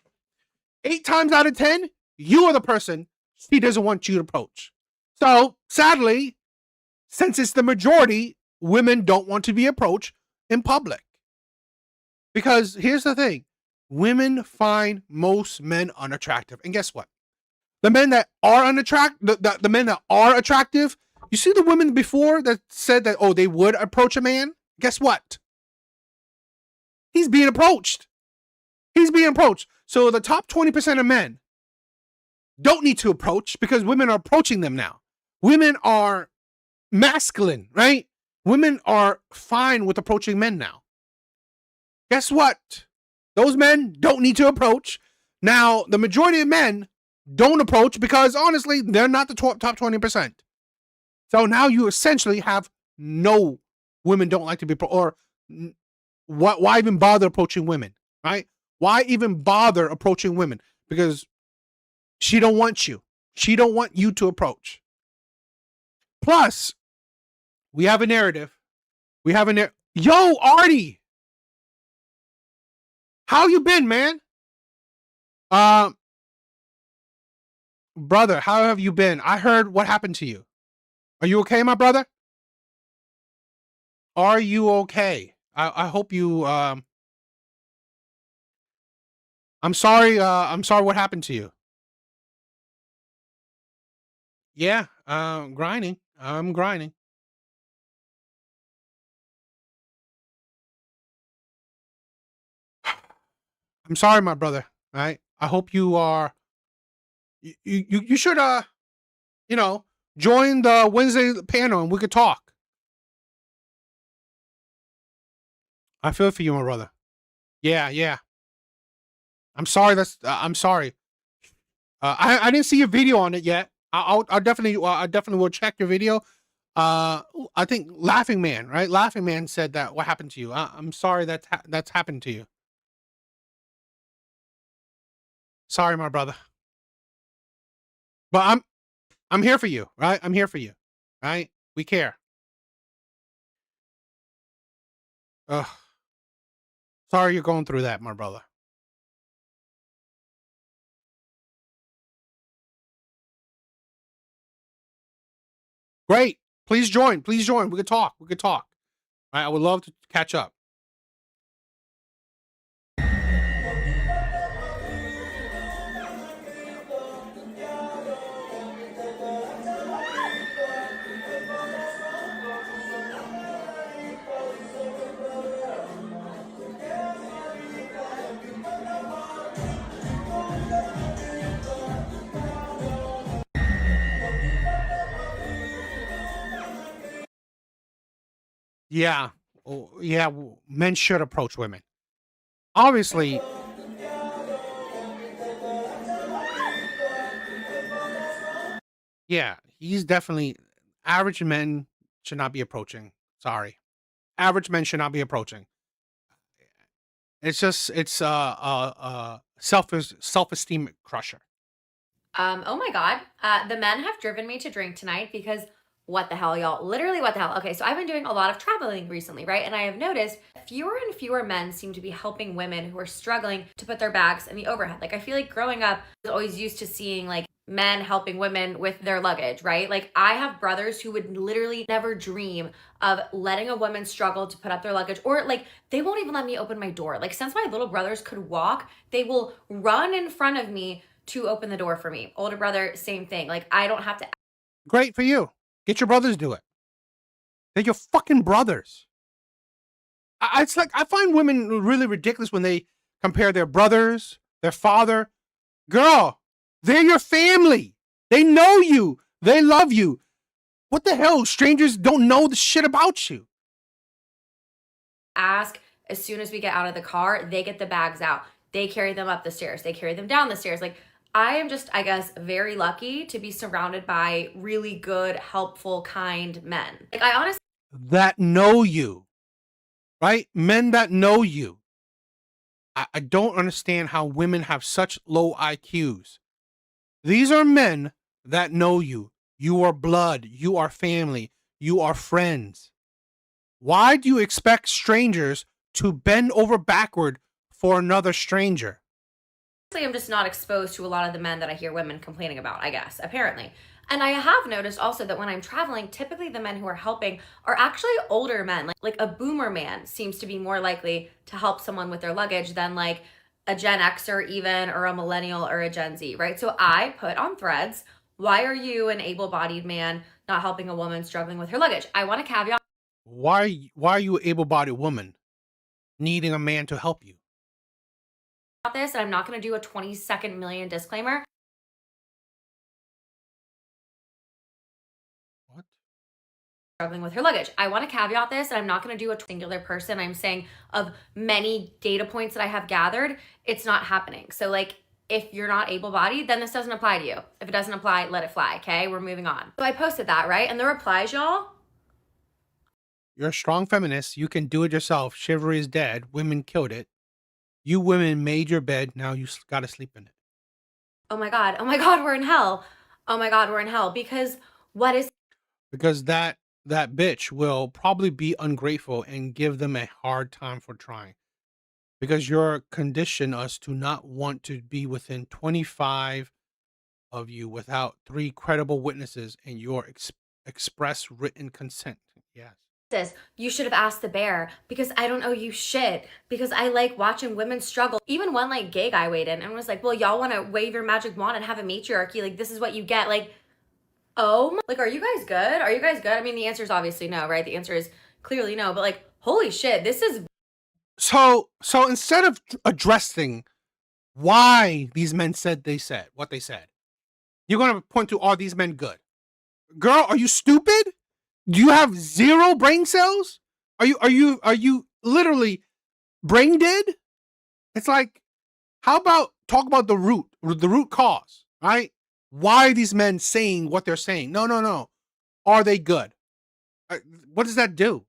8 times out of 10, you are the person she doesn't want you to approach. So, sadly, since it's the majority, women don't want to be approached in public. Because here's the thing. Women find most men unattractive. And guess what? The men that are unattractive, the men that are attractive, you see the women before that said that, oh, they would approach a man? Guess what? He's being approached. He's being approached. So the top 20% of men don't need to approach because women are approaching them now. Women are masculine, right? Women are fine with approaching men now. Guess what? Those men don't need to approach. Now, the majority of men don't approach because, honestly, they're not the top 20%. So now you essentially have no women don't like to be, or why even bother approaching women, right? Why even bother approaching women? Because she don't want you. She don't want you to approach. Plus, we have a narrative. Yo, Artie! How you been, man? Brother, how have you been? I heard what happened to you. Are you okay, my brother? Are you okay? I hope you, I'm sorry what happened to you. Yeah, grinding. I'm grinding. I'm sorry, my brother. Right? I hope you are. You should join the Wednesday panel and we could talk. I feel for you, my brother. Yeah. I'm sorry. I'm sorry. I didn't see your video on it yet. I'll definitely will check your video. I think Laughing Man, right? Laughing Man said that. What happened to you? I'm sorry that's happened to you. Sorry, my brother. But I'm here for you, right? I'm here for you, right? We care. Sorry you're going through that, my brother. Great. Please join. We could talk. Right? I would love to catch up. Yeah. Oh, yeah. Men should approach women. Obviously. Yeah. He's definitely. Average men should not be approaching. Sorry. Average men should not be approaching. It's self-esteem crusher. Oh my God. The men have driven me to drink tonight because what the hell, y'all? Literally, what the hell? Okay, so I've been doing a lot of traveling recently, right? And I have noticed fewer and fewer men seem to be helping women who are struggling to put their bags in the overhead. Like, I feel like growing up, I was always used to seeing like men helping women with their luggage, right? Like, I have brothers who would literally never dream of letting a woman struggle to put up their luggage, or like they won't even let me open my door. Like, since my little brothers could walk, they will run in front of me to open the door for me. Older brother, same thing. Like, I don't have to. Great for you. Get your brothers do it. They're your fucking brothers. It's like, I find women really ridiculous when they compare their brothers, their father. Girl, they're your family. They know you. They love you. What the hell? Strangers don't know the shit about you. Ask as soon as we get out of the car, they get the bags out. They carry them up the stairs. They carry them down the stairs. Like, I am just, I guess, very lucky to be surrounded by really good, helpful, kind men. Like, I honestly... That know you, right? Men that know you. I don't understand how women have such low IQs. These are men that know you. You are blood. You are family. You are friends. Why do you expect strangers to bend over backward for another stranger? I'm just not exposed to a lot of the men that I hear women complaining about, I guess, apparently. And I have noticed also that when I'm traveling, typically the men who are helping are actually older men. Like a boomer man seems to be more likely to help someone with their luggage than like a Gen Xer even, or a millennial or a Gen Z, right? So I put on threads, why are you, an able-bodied man, not helping a woman struggling with her luggage? I want to caveat. Why are you an able-bodied woman needing a man to help you? This, and I'm not going to do a 20-second million disclaimer. What? Struggling with her luggage. I want to caveat this, and I'm not going to do a singular person. I'm saying of many data points that I have gathered, it's not happening. So like, if you're not able-bodied, then this doesn't apply to you. If it doesn't apply, let it fly, okay? We're moving on. So I posted that, right? And the replies, y'all. You're a strong feminist. You can do it yourself. Chivalry is dead. Women killed it. You women made your bed. Now you gotta sleep in it. Oh my God, we're in hell. Oh my God, we're in hell. Because what is... Because that bitch will probably be ungrateful and give them a hard time for trying. Because you're conditioned us to not want to be within 25 of you without 3 credible witnesses and your express written consent. Yes. You should have asked the bear, because I don't owe you shit, because I like watching women struggle. Even one like gay guy weighed in and was like, well, y'all want to wave your magic wand and have a matriarchy, like this is what you get. Like, oh, like, are you guys good? Are you guys good? I mean, the answer is obviously no, right? The answer is clearly no, but like, holy shit, this is... So instead of addressing why these men said what they said, you're going to point to, are these men good? Girl, are you stupid? Do you have 0 brain cells? Are you literally brain dead? It's like, how about talk about the root cause, right? Why are these men saying what they're saying? No. Are they good? What does that do?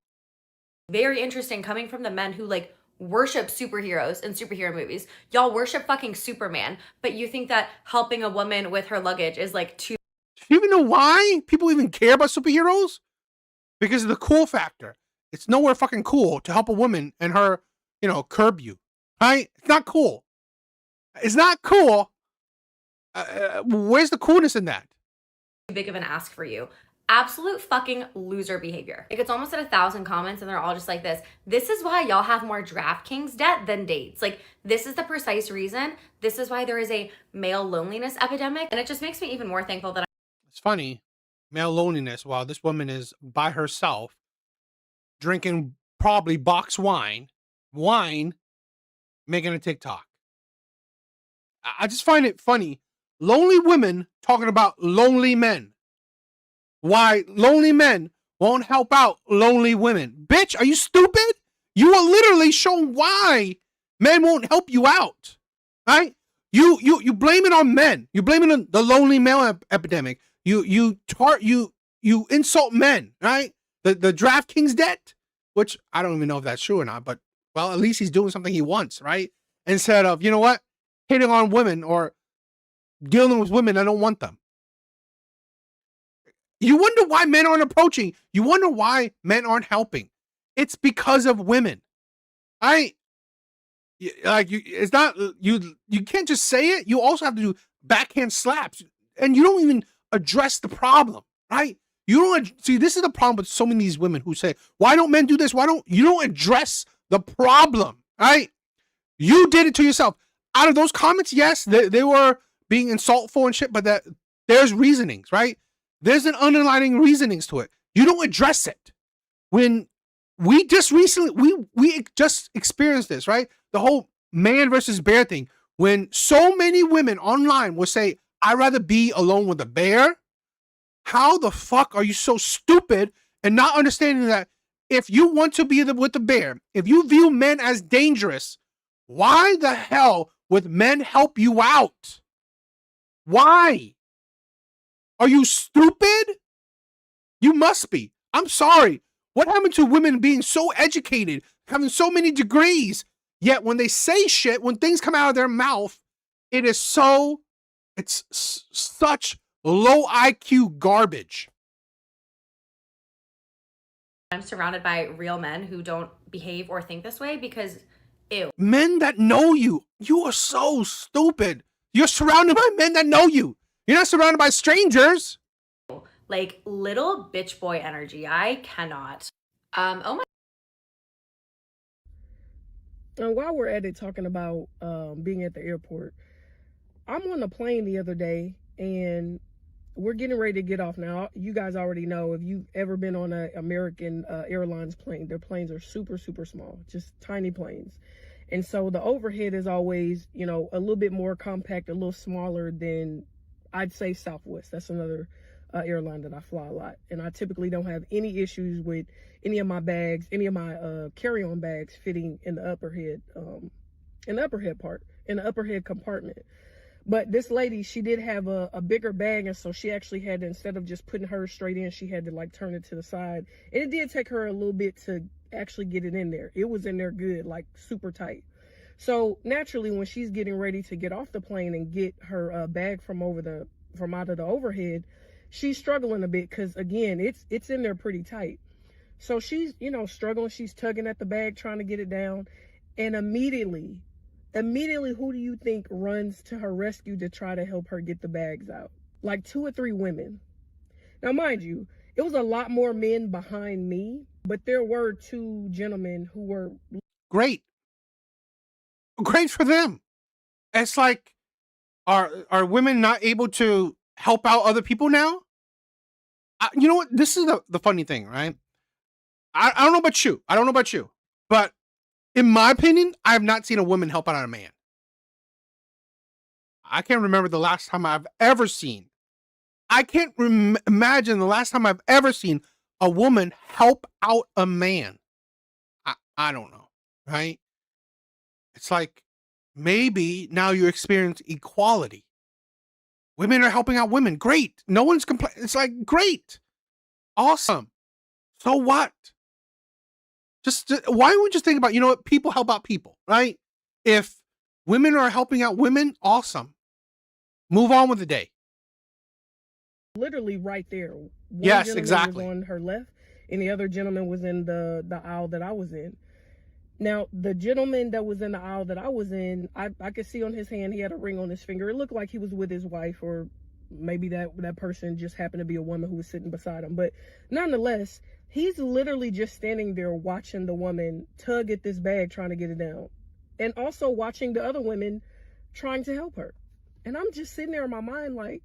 Very interesting coming from the men who like worship superheroes and superhero movies. Y'all worship fucking Superman, but you think that helping a woman with her luggage is like too... Do you even know why people even care about superheroes? Because of the cool factor. It's nowhere fucking cool to help a woman and her, curb you. Right? It's not cool. It's not cool. Where's the coolness in that? Too big of an ask for you. Absolute fucking loser behavior. Like, it's almost at 1,000 comments and they're all just like this. This is why y'all have more DraftKings debt than dates. Like, this is the precise reason. This is why there is a male loneliness epidemic. And it just makes me even more thankful that It's funny. Male loneliness while this woman is by herself drinking probably box wine, making a TikTok. I just find it funny. Lonely women talking about lonely men. Why lonely men won't help out lonely women. Bitch, are you stupid? You are literally showing why men won't help you out. Right? You blame it on men. You blame it on the lonely male epidemic. You insult men, right? The DraftKings debt, which I don't even know if that's true or not, but well, at least he's doing something he wants, right? Instead of, hitting on women or dealing with women that don't want them. You wonder why men aren't approaching. You wonder why men aren't helping. It's because of women. It's not, you can't just say it. You also have to do backhand slaps, and you don't even address the problem, right? You don't see, this is the problem with so many of these women who say, why don't men do this? You don't address the problem, right? You did it to yourself. Out of those comments, yes, they were being insultful and shit, but there's reasonings, right? There's an underlying reasonings to it. You don't address it. When we just recently, we just experienced this, right? The whole man versus bear thing. When so many women online will say, I'd rather be alone with a bear. How the fuck are you so stupid and not understanding that if you want to be with the bear, if you view men as dangerous, why the hell with men help you out? Why? Are you stupid? You must be. I'm sorry. What happened to women being so educated, having so many degrees, yet when they say shit, when things come out of their mouth, it's such low IQ garbage. I'm surrounded by real men who don't behave or think this way because, ew. Men that know you are so stupid. You're surrounded by men that know you. You're not surrounded by strangers. Like little bitch boy energy. I cannot. Oh my. And while we're at it, talking about being at the airport, I'm on a plane the other day and we're getting ready to get off now. You guys already know, if you've ever been on an American Airlines plane, their planes are super, super small, just tiny planes. And so the overhead is always, you know, a little bit more compact, a little smaller than, I'd say, Southwest. That's another airline that I fly a lot. And I typically don't have any issues with any of my bags, any of my carry-on bags fitting in the upper head compartment. But this lady, she did have a bigger bag, and so she actually had to, instead of just putting hers straight in, she had to like turn it to the side. And it did take her a little bit to actually get it in there. It was in there good, like super tight. So naturally, when she's getting ready to get off the plane and get her bag from out of the overhead, she's struggling a bit because, again, it's in there pretty tight. So she's, you know, struggling. She's tugging at the bag, trying to get it down. And immediately, who do you think runs to her rescue to try to help her get the bags out? Like 2 or 3 women. Now, mind you, it was a lot more men behind me, but there were 2 gentlemen who were great for them. It's like, are women not able to help out other people now? You know what? This is the funny thing, right? I don't know about you, but in my opinion, I have not seen a woman help out a man. I can't remember the last time I've ever seen. I can't imagine the last time I've ever seen a woman help out a man. I don't know, right? It's like, maybe now you experience equality. Women are helping out women. Great. No one's complaining. It's like, great. Awesome. So what? Why don't we just think about, you know what? People help out people, right? If women are helping out women, awesome. Move on with the day. Literally right there. One yes, gentleman exactly. was on her left, and the other gentleman was in the aisle that I was in. Now, the gentleman that was in the aisle that I was in, I could see on his hand, he had a ring on his finger. It looked like he was with his wife, or maybe that person just happened to be a woman who was sitting beside him. But nonetheless, he's literally just standing there watching the woman tug at this bag, trying to get it down. And also watching the other women trying to help her. And I'm just sitting there in my mind like,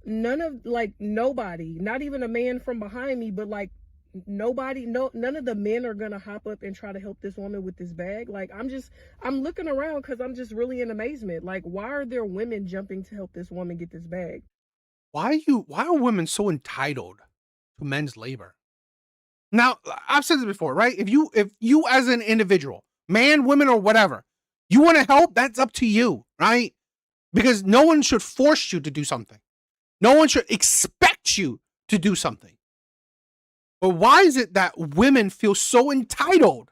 nobody, not even a man from behind me, but like nobody, none of the men are gonna hop up and try to help this woman with this bag. Like, I'm looking around because I'm just really in amazement. Like, why are there women jumping to help this woman get this bag? Why are women so entitled to men's labor? Now, I've said this before, right? If you as an individual, man, woman, or whatever, you want to help, that's up to you, right? Because no one should force you to do something. No one should expect you to do something. But why is it that women feel so entitled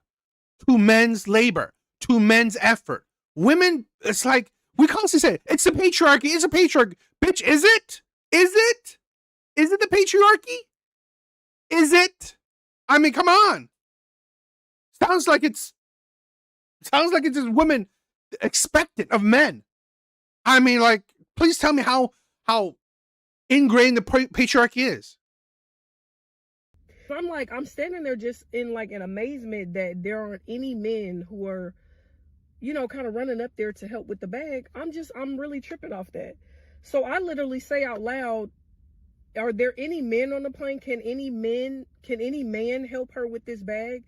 to men's labor, to men's effort? Women, it's like, we constantly say, it's the patriarchy, it's a patriarchy. Bitch, is it? Is it? Is it the patriarchy? Is it? I mean, come on. Sounds like it's just women expectant of men. I mean, like, please tell me how ingrained the patriarchy is. I'm standing there just in like an amazement that there aren't any men who are, you know, kind of running up there to help with the bag. I'm really tripping off that. So I literally say out loud, are there any men on the plane? Can any man help her with this bag?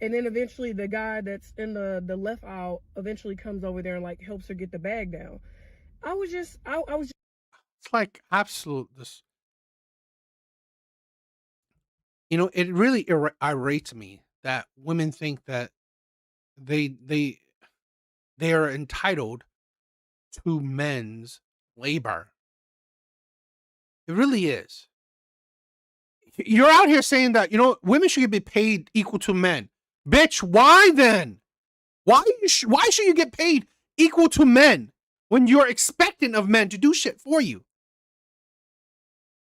And then eventually the guy that's in the left aisle eventually comes over there and like helps her get the bag down. I was just it's like absolute this. You know, it really irritates me that women think that they they are entitled to men's labor. It really is. You're out here saying that, women should be paid equal to men. Bitch, why then? Why should you get paid equal to men when you're expecting of men to do shit for you?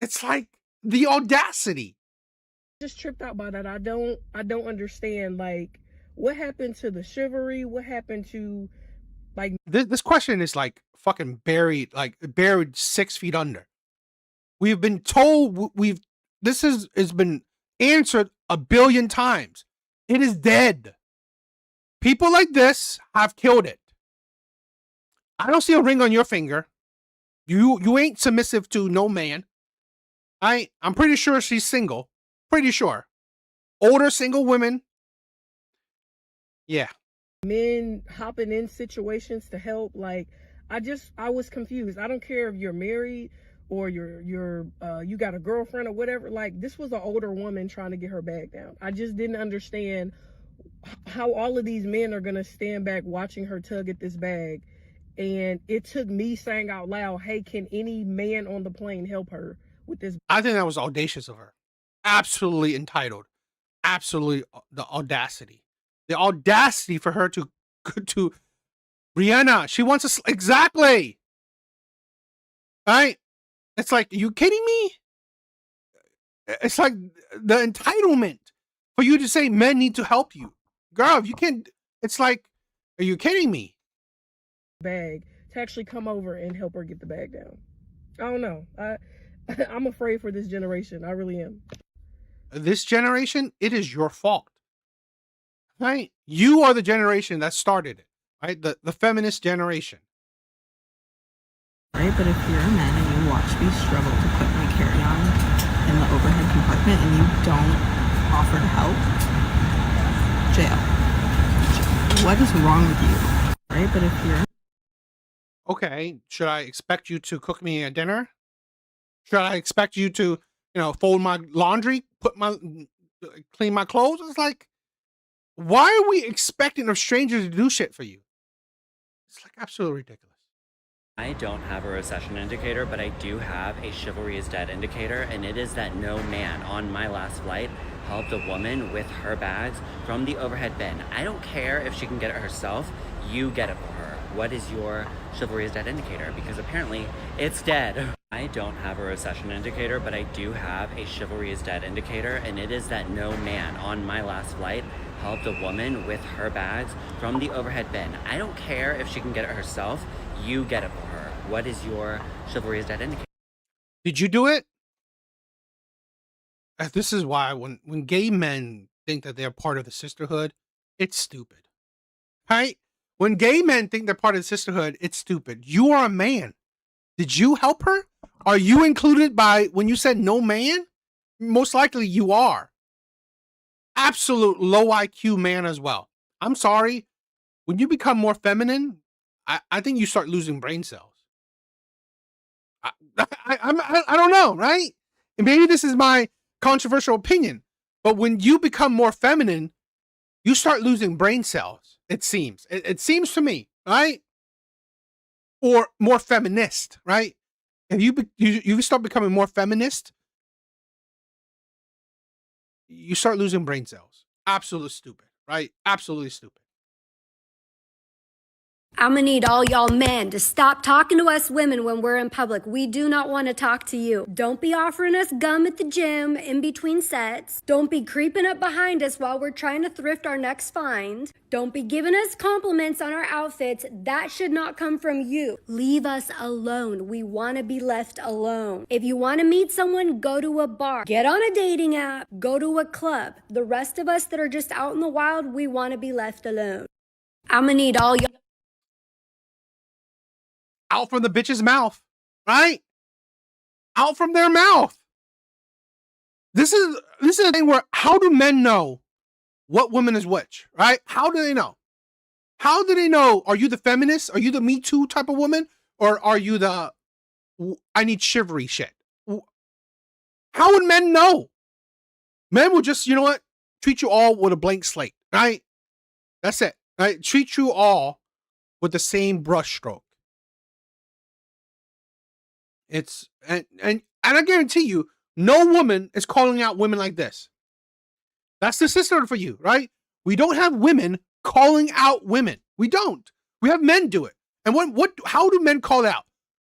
It's like the audacity. Just tripped out by that. I don't understand. Like, what happened to the chivalry? What happened to, like, this question is like fucking buried 6 feet under. We've been told this has been answered a billion times. It is dead. People like this have killed it. I don't see a ring on your finger. You ain't submissive to no man. I'm pretty sure she's single. Pretty sure. Older single women. Yeah. Men hopping in situations to help. Like, I was confused. I don't care if you're married or you got a girlfriend or whatever. Like, this was an older woman trying to get her bag down. I just didn't understand how all of these men are gonna stand back watching her tug at this bag. And it took me saying out loud, hey, can any man on the plane help her with this? I think that was audacious of her. Absolutely entitled. Absolutely the audacity. The audacity for her to Rihanna, she wants us exactly. Right? It's like, are you kidding me? It's like the entitlement for you to say men need to help you. Girl, if you can't, it's like, are you kidding me? Bag to actually come over and help her get the bag down. I don't know. I'm afraid for this generation. I really am. This generation, it is your fault. Right? You are the generation that started it. Right? The feminist generation. Right, but if you're a man and you watch me struggle to put my carry-on in the overhead compartment and you don't offer to help, jail. What is wrong with you? Right, but if you're... Okay, should I expect you to cook me a dinner? Should I expect you to, fold my laundry, clean my clothes? It's like, why are we expecting a stranger to do shit for you? It's like absolutely ridiculous. I don't have a recession indicator, but I do have a Chivalry is Dead indicator, and it is that no man on my last flight helped a woman with her bags from the overhead bin. I don't care if she can get it herself, you get it for her. What is your Chivalry is Dead indicator? Because apparently it's dead. I don't have a recession indicator, but I do have a Chivalry is Dead indicator, and it is that no man on my last flight helped a woman with her bags from the overhead bin. I don't care if she can get it herself, you get it for her. What is your Chivalry is Dead indicator? Did you do it? This is why when gay men think that they're part of the sisterhood, it's stupid. Right? When gay men think they're part of the sisterhood, it's stupid. You are a man. Did you help her? Are you included by when you said no man? Most likely you are. Absolute low IQ man as well. I'm sorry. When you become more feminine, I think you start losing brain cells. I don't know, right? And maybe this is my controversial opinion, but when you become more feminine, you start losing brain cells. It seems. It seems to me, right? Or more feminist, right? If you start becoming more feminist, you start losing brain cells. Absolutely stupid, right? Absolutely stupid. I'm gonna need all y'all men to stop talking to us women when we're in public. We do not want to talk to you. Don't be offering us gum at the gym in between sets. Don't be creeping up behind us while we're trying to thrift our next find. Don't be giving us compliments on our outfits. That should not come from you. Leave us alone. We want to be left alone. If you want to meet someone, go to a bar. Get on a dating app. Go to a club. The rest of us that are just out in the wild, we want to be left alone. I'm gonna need all y'all. Out from the bitch's mouth, right? Out from their mouth. This is a thing where how do men know what woman is which, right? How do they know? How do they know? Are you the feminist? Are you the Me Too type of woman? Or are you the I need chivalry shit? How would men know? Men will just, treat you all with a blank slate, right? That's it, right? Treat you all with the same brush stroke. It's and I guarantee you, no woman is calling out women like this. That's the sister for you, right? We don't have women calling out women. We don't. We have men do it. And how do men call out?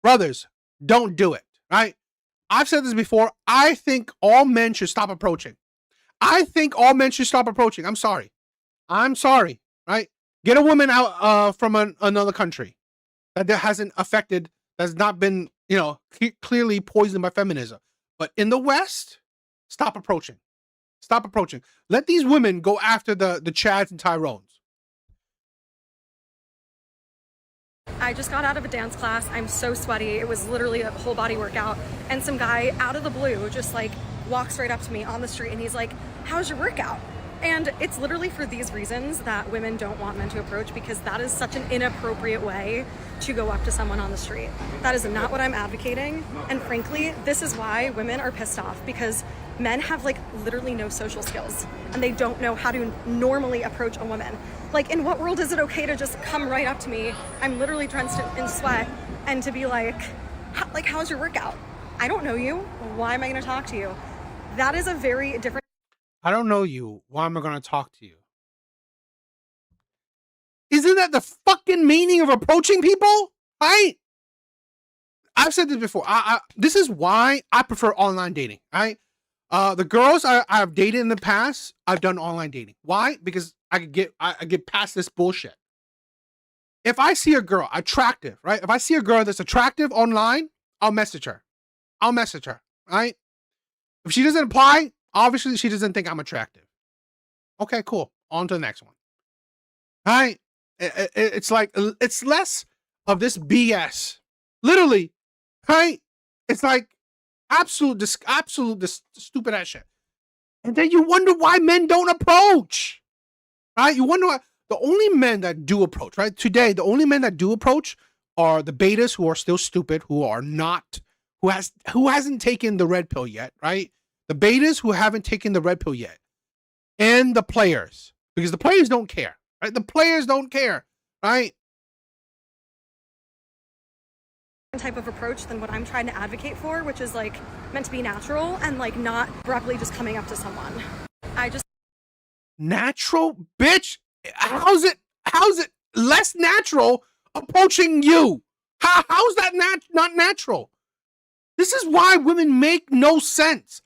Brothers, don't do it, right? I've said this before. I think all men should stop approaching. I think all men should stop approaching. I'm sorry, right? Get a woman out from another country that hasn't affected, that's not been, clearly poisoned by feminism. But in the West, stop approaching. Stop approaching. Let these women go after the Chads and Tyrones. I just got out of a dance class. I'm so sweaty. It was literally a whole body workout. And some guy out of the blue just like walks right up to me on the street and he's like, "How's your workout?" And it's literally for these reasons that women don't want men to approach, because that is such an inappropriate way to go up to someone on the street. That is not what I'm advocating. And frankly, this is why women are pissed off, because men have like literally no social skills and they don't know how to normally approach a woman. Like, in what world is it okay to just come right up to me? I'm literally drenched in sweat, and to be like, how's your workout? I don't know you. Why am I going to talk to you? That is a very different. I don't know you. Why am I going to talk to you? Isn't that the fucking meaning of approaching people? Right? I've said this before. This is why I prefer online dating. Right? The girls I've dated in the past, I've done online dating. Why? Because I get past this bullshit. If I see a girl attractive, right? If I see a girl that's attractive online, I'll message her. Right? If she doesn't apply, obviously she doesn't think I'm attractive. Okay, cool. On to the next one. Right? It's like, it's less of this BS. Literally, right? It's like absolute stupid ass shit. And then you wonder why men don't approach. Right? You wonder why. The only men that do approach, right? Today, the only men that do approach are the betas who are still stupid, who hasn't taken the red pill yet, right? The betas who haven't taken the red pill yet. And the players. Because the players don't care. Right? The players don't care. Right? Type of approach than what I'm trying to advocate for, which is like meant to be natural and like not abruptly just coming up to someone. Natural? Bitch, how's it less natural approaching you? How's that not natural? This is why women make no sense.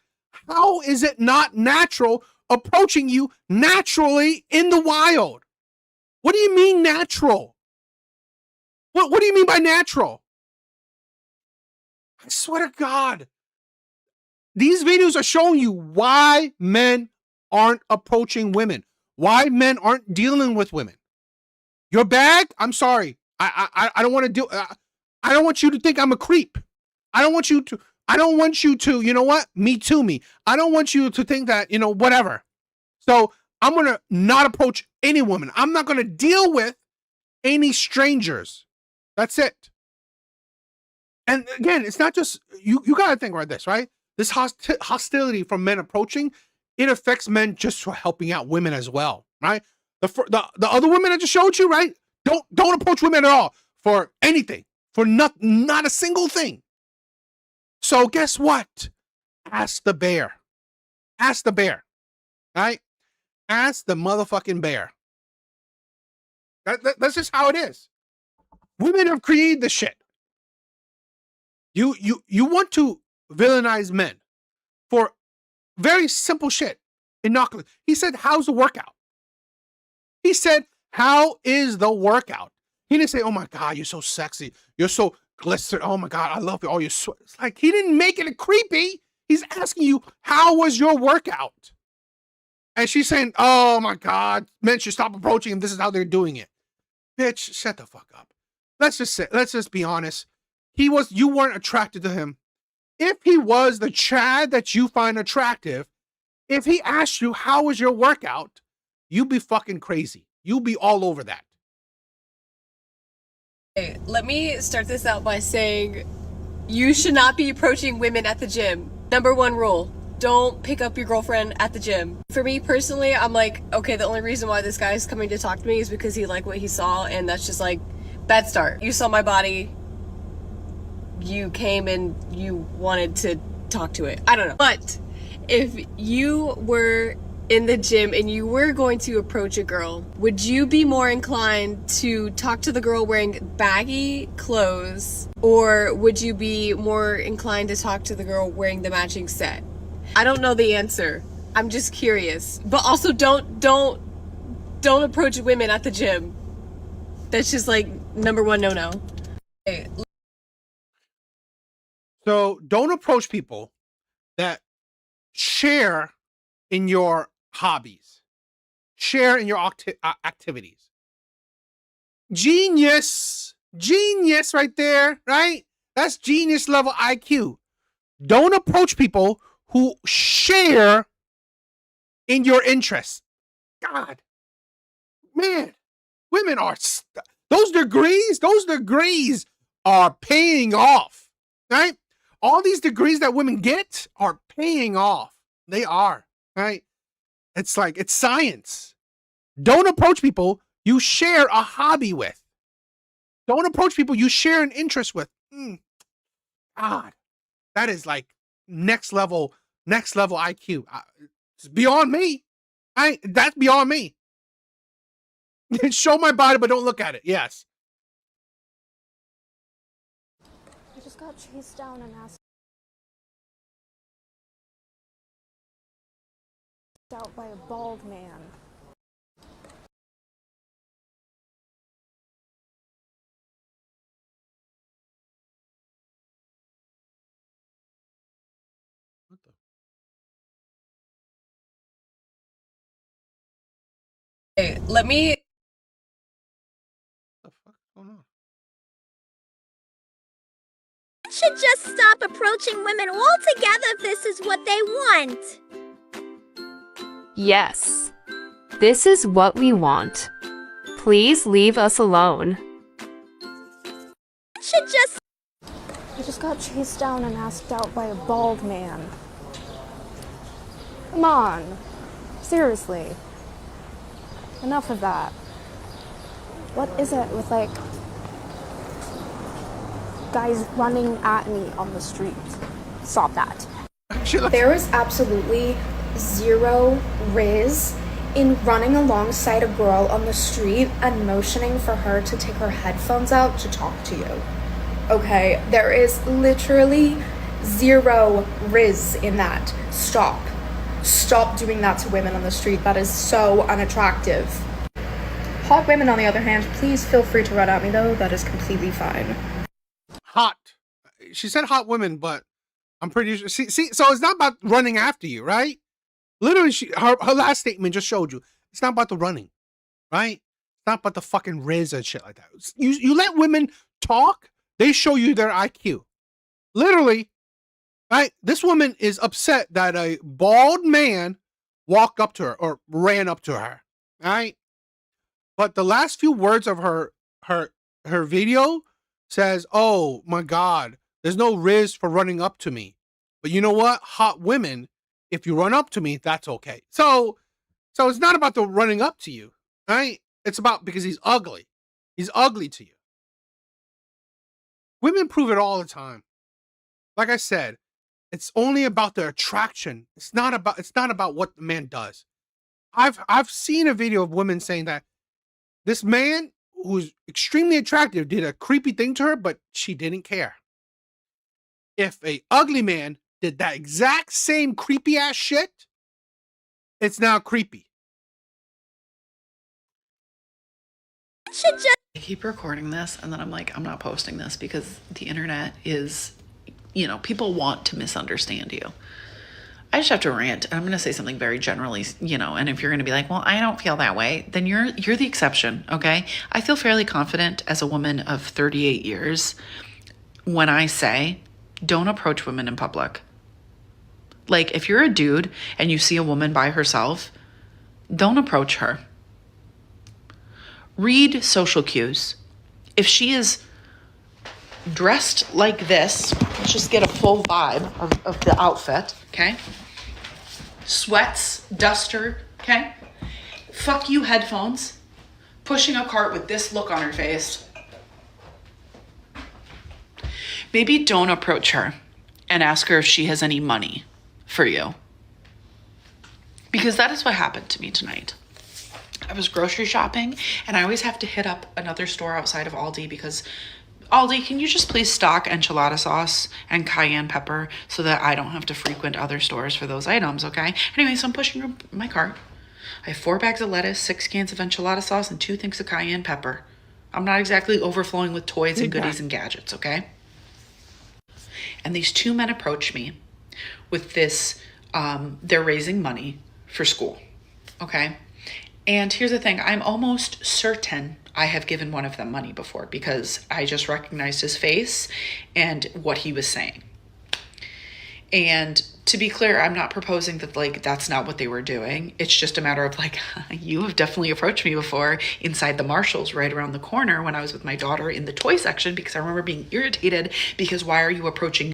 How is it not natural approaching you naturally in the wild? What do you mean natural? What do you mean by natural? I swear to God. These videos are showing you why men aren't approaching women. Why men aren't dealing with women. Your bag? I'm sorry. I don't want to do. I don't want you to think I'm a creep. I don't want you to, you know what? Me too, me. I don't want you to think that, whatever. So I'm going to not approach any woman. I'm not going to deal with any strangers. That's it. And again, it's not just, you got to think about this, right? This hostility from men approaching, it affects men just for helping out women as well, right? The other women I just showed you, right? Don't approach women at all for anything, for not a single thing. So guess what? Ask the bear. Ask the bear, right? Ask the motherfucking bear. That's just how it is. Women have created the shit. You want to villainize men for very simple shit. Innocuous. He said, "How's the workout?" He said, "How is the workout?" He didn't say, "Oh my God, you're so sexy. You're so glistered. Oh my God, I love you. All your sweat." It's like he didn't make it creepy. He's asking you, "How was your workout?" And she's saying, "Oh my God, men should stop approaching him. This is how they're doing it." Bitch, shut the fuck up. Let's just be honest. You weren't attracted to him. If he was the Chad that you find attractive, if he asked you, "How was your workout?" you'd be fucking crazy. You'd be all over that. Okay, let me start this out by saying you should not be approaching women at the gym. Number one rule, don't pick up your girlfriend at the gym. For me personally, I'm like, okay, the only reason why this guy's coming to talk to me is because he liked what he saw, and that's just like Bad start. You saw my body. You came and you wanted to talk to it. I don't know. But if you were in the gym and you were going to approach a girl, would you be more inclined to talk to the girl wearing baggy clothes, or would you be more inclined to talk to the girl wearing the matching set? I don't know the answer. I'm just curious. But also don't approach women at the gym. That's just like number one no-no. Okay. So don't approach people that share in your hobbies, share in your activities. Genius right there, right? That's genius level IQ. Don't approach people who share in your interests. God, man, women are, those degrees are paying off, right? All these degrees that women get are paying off. They are, right? It's like, it's science. Don't approach people you share a hobby with. Don't approach people you share an interest with. God, that is like next level IQ. It's beyond me. That's beyond me. Show my body, but don't look at it. Yes. I just got chased down and asked out by a bald man. What the? Okay, let me. What the fuck is going on? Should just stop approaching women altogether if this is what they want. Yes. This is what we want. Please leave us alone. Should just. I just got chased down and asked out by a bald man. Come on. Seriously. Enough of that. What is it with, like, guys running at me on the street? Stop that. There is absolutely zero riz in running alongside a girl on the street and motioning for her to take her headphones out to talk to you. Okay, there is literally zero riz in that. Stop. Stop doing that to women on the street. That is so unattractive. Hot women, on the other hand, please feel free to run at me, though. That is completely fine. Hot. She said hot women, but I'm pretty sure. See, so it's not about running after you, right? Literally, her last statement just showed you. It's not about the running, right? It's not about the fucking riz and shit like that. You let women talk, they show you their IQ. Literally, right? This woman is upset that a bald man walked up to her or ran up to her, right? But the last few words of her video says, "Oh my God, there's no riz for running up to me. But you know what? Hot women, if you run up to me, that's okay." So it's not about the running up to you, right? It's about because he's ugly. He's ugly to you. Women prove it all the time. Like I said, it's only about the attraction. It's not about what the man does. I've seen a video of women saying that this man who's extremely attractive did a creepy thing to her, but she didn't care. If a ugly man did that exact same creepy ass shit, it's now creepy. I keep recording this and then I'm like, I'm not posting this because the internet is, people want to misunderstand you. I just have to rant. And I'm going to say something very generally, and if you're going to be like, well, I don't feel that way, then you're the exception. Okay. I feel fairly confident as a woman of 38 years when I say, don't approach women in public. Like if you're a dude and you see a woman by herself, don't approach her. Read social cues. If she is dressed like this, let's just get a full vibe of the outfit, okay? Sweats, duster, okay? Fuck you headphones, pushing a cart with this look on her face, maybe don't approach her and ask her if she has any money for you. Because that is what happened to me tonight. I was grocery shopping, and I always have to hit up another store outside of Aldi because, Aldi, can you just please stock enchilada sauce and cayenne pepper so that I don't have to frequent other stores for those items, okay? Anyway, so I'm pushing my cart. I have 4 bags of lettuce, 6 cans of enchilada sauce, and 2 things of cayenne pepper. I'm not exactly overflowing with toys and goodies and gadgets, okay? And these 2 men approach me with this, they're raising money for school, okay? And here's the thing, I'm almost certain I have given one of them money before because I just recognized his face and what he was saying. And to be clear, I'm not proposing that, like, that's not what they were doing. It's just a matter of, like, you have definitely approached me before inside the Marshalls right around the corner when I was with my daughter in the toy section because I remember being irritated because why are you approaching?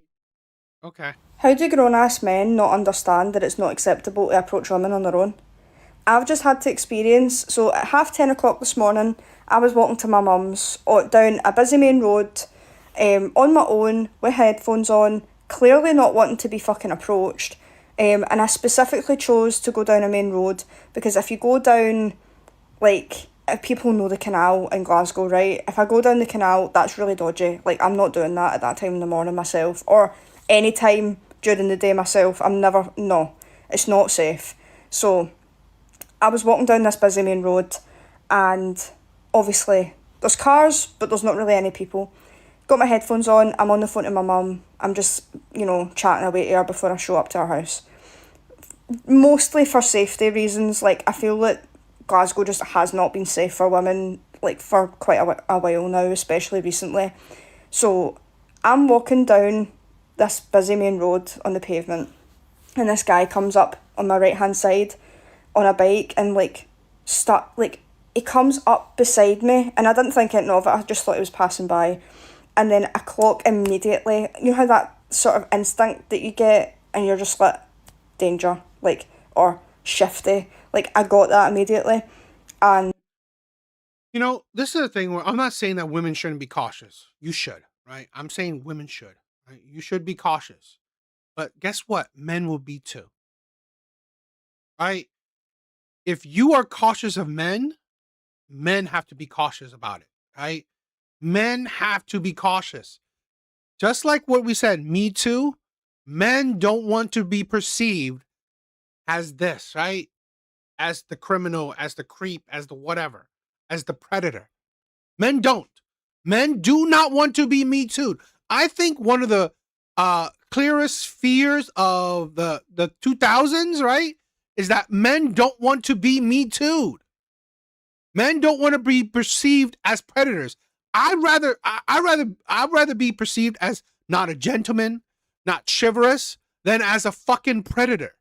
Okay. How do grown-ass men not understand that it's not acceptable to approach women on their own? I've just had to experience, so at 10:30 this morning, I was walking to my mum's down a busy main road on my own with headphones on, clearly not wanting to be fucking approached. And I specifically chose to go down a main road because if you go down, like, if people know the canal in Glasgow, right? If I go down the canal, that's really dodgy. Like, I'm not doing that at that time in the morning myself, or any time during the day myself. No, it's not safe. So I was walking down this busy main road and obviously there's cars, but there's not really any people. Got my headphones on, I'm on the phone to my mum. I'm just, chatting away to her before I show up to her house. Mostly for safety reasons. Like, I feel that Glasgow just has not been safe for women, like, for quite a while now, especially recently. So I'm walking down this busy main road on the pavement and this guy comes up on my right hand side on a bike and he comes up beside me and I didn't think anything of it, I just thought he was passing by. And then I clock immediately, you know how that sort of instinct that you get and you're just like, danger, like, or shifty. Like, I got that immediately. And this is the thing where I'm not saying that women shouldn't be cautious. You should, right? I'm saying women should, right? You should be cautious. But guess what? Men will be too. Right? If you are cautious of men have to be cautious about it, right? Men have to be cautious. Just like what we said, Me Too, men don't want to be perceived as this, right? As the criminal, as the creep, as the whatever, as the predator. Men don't. Men do not want to be Me Too'd. I think one of the clearest fears of the 2000s, right, is that men don't want to be Me Too'd. Men don't want to be perceived as predators. I'd rather be perceived as not a gentleman, not chivalrous, than as a fucking predator,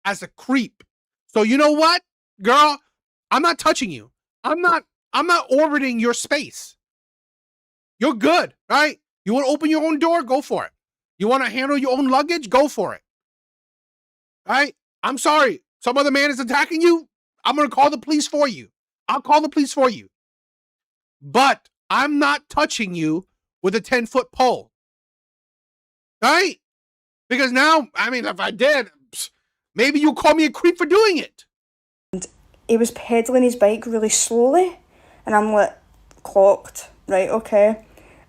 as a creep. So you know what, girl? I'm not touching you. I'm not orbiting your space. You're good, right? You want to open your own door? Go for it. You want to handle your own luggage? Go for it. Right? I'm sorry. Some other man is attacking you. I'm going to call the police for you. I'll call the police for you. But I'm not touching you with a 10-foot pole. Right? Because now, if I did, maybe you'll call me a creep for doing it. And he was pedaling his bike really slowly. And I'm like, clocked. Right, okay.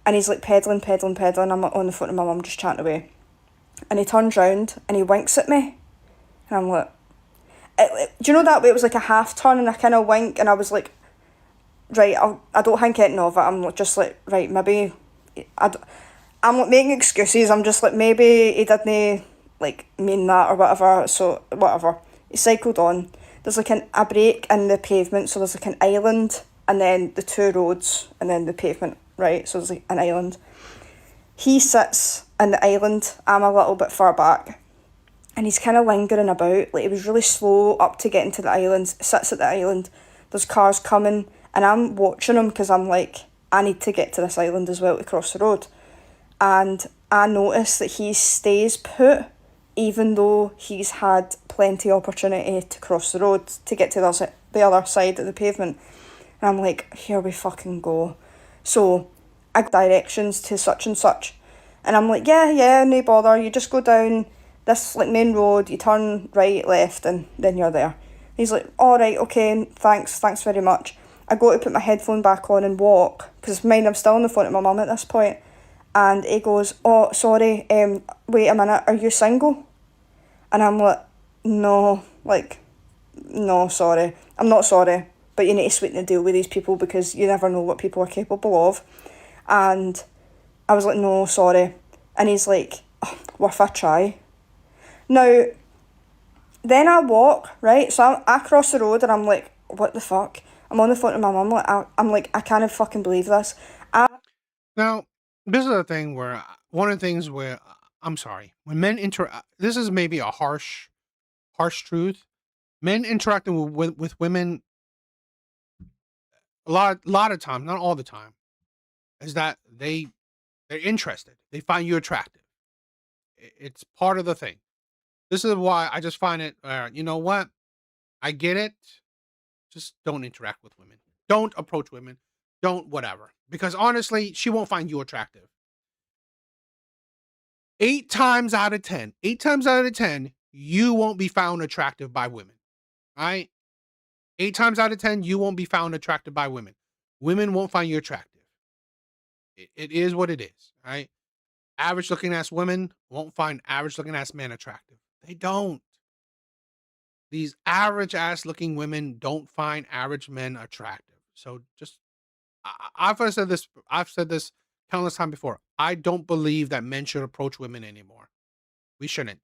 And he's like pedaling. I'm on the phone to my mum just chatting away. And he turns round and he winks at me. And I'm like, do you know that way it was like a half turn and a kind of wink, and I was like, right, I don't think anything of it. I'm just like, right, maybe I'm like making excuses. I'm just like, maybe he didn't like mean that or whatever. So whatever. He cycled on. There's like a break in the pavement, so there's like an island and then the 2 roads and then the pavement, right? So there's like an island. He sits in the island. I'm a little bit far back. And he's kind of lingering about. Like, he was really slow up to getting to the island. Sits at the island. There's cars coming. And I'm watching him because I'm like, I need to get to this island as well to cross the road. And I notice that he stays put even though he's had plenty of opportunity to cross the road to get to the other side of the pavement. And I'm like, here we fucking go. So I give directions to such and such. And I'm like, yeah, no bother. You just go down this like main road, you turn right, left, and then you're there. He's like, all right, okay, thanks very much. I go to put my headphone back on and walk, because mind, I'm still on the phone to my mum at this point. And he goes, oh, sorry, wait a minute, are you single? And I'm like, no, sorry. I'm not sorry, but you need to sweeten the deal with these people because you never know what people are capable of. And I was like, no, sorry. And he's like, oh, worth a try. Now, then I walk, right? So I cross the road and I'm like, what the fuck? I'm on the phone to my mum. I'm like, I can't fucking believe this. Now, this is a thing where, one of the things where, I'm sorry, when men this is maybe a harsh truth. Men interacting with women a lot of times, not all the time, is that they're interested. They find you attractive. It's part of the thing. This is why I just find it, you know what? I get it. Just don't interact with women. Don't approach women. Don't whatever. Because honestly, she won't find you attractive. 8 times out of 10, you won't be found attractive by women. All right? 8 times out of 10, you won't be found attractive by women. Women won't find you attractive. It is what it is. All right? Average looking ass women won't find average looking ass men attractive. They don't. These average ass looking women don't find average men attractive. So just, I've said this countless times before. I don't believe that men should approach women anymore. We shouldn't.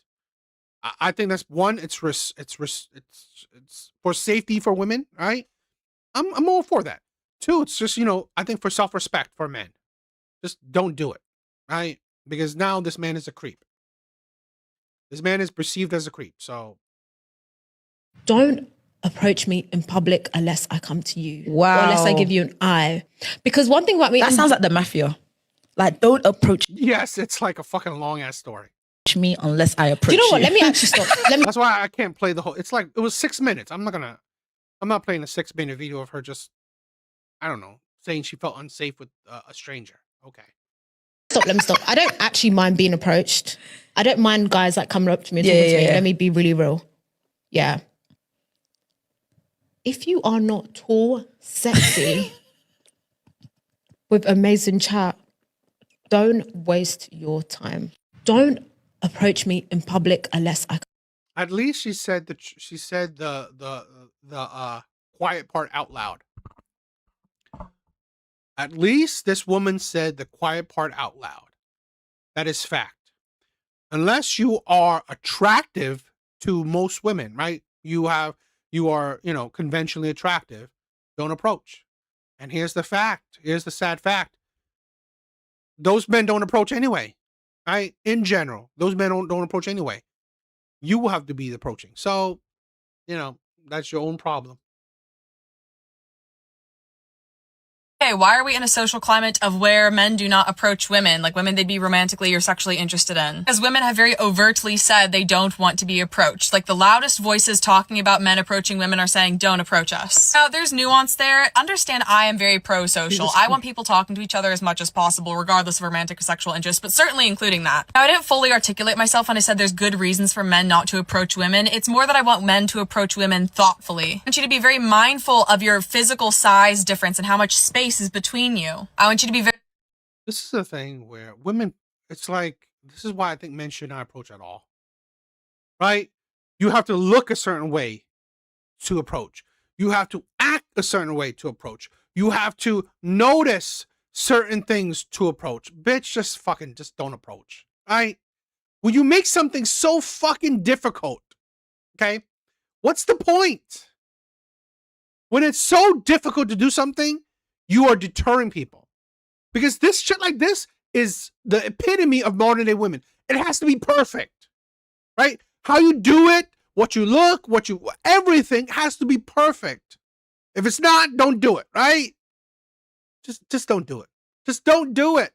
I think that's one. It's for safety for women, right? I'm all for that. 2, it's just, I think for self-respect for men. Just don't do it, right? Because now this man is a creep. This man is perceived as a creep. So don't approach me in public unless I come to you. Wow. Or unless I give you an eye. Because one thing about me... That sounds like the mafia. Like, don't approach yes, it's like a fucking long ass story. Me unless I approach you. You know what? You. Let me actually stop. That's why I can't play the whole... It's like, it was 6 minutes. I'm not playing a 6-minute video of her just, I don't know, saying she felt unsafe with a stranger. Okay. Let me stop. I don't actually mind being approached. I don't mind guys like coming up to me and talking to me. Let me be really real. Yeah. If you are not tall, sexy, with amazing chat, don't waste your time. Don't approach me in public unless I... At least she said the quiet part out loud. At least this woman said the quiet part out loud. That is fact. Unless you are attractive to most women, right? You are, conventionally attractive, don't approach. And here's the fact. Here's the sad fact. Those men don't approach anyway, right? In general, those men don't approach anyway. You will have to be approaching. So, that's your own problem. Hey, why are we in a social climate of where men do not approach women, like women they'd be romantically or sexually interested in? Because women have very overtly said they don't want to be approached. Like the loudest voices talking about men approaching women are saying, don't approach us. Now, there's nuance there. Understand I am very pro-social. I want people talking to each other as much as possible, regardless of romantic or sexual interest, but certainly including that. Now, I didn't fully articulate myself when I said there's good reasons for men not to approach women. It's more that I want men to approach women thoughtfully. I want you to be very mindful of your physical size difference and how much space is between you. I want you to be very... This is a thing where women, it's like, this is why I think men should not approach at all. Right? You have to look a certain way to approach. You have to act a certain way to approach. You have to notice certain things to approach. Bitch, just don't approach. Right? When you make something so fucking difficult, okay? What's the point? When it's so difficult to do something, you are deterring people. Because this shit like this is the epitome of modern day women. It has to be perfect. Right? How you do it, what you look, everything has to be perfect. If it's not, don't do it, right? Just don't do it. Just don't do it.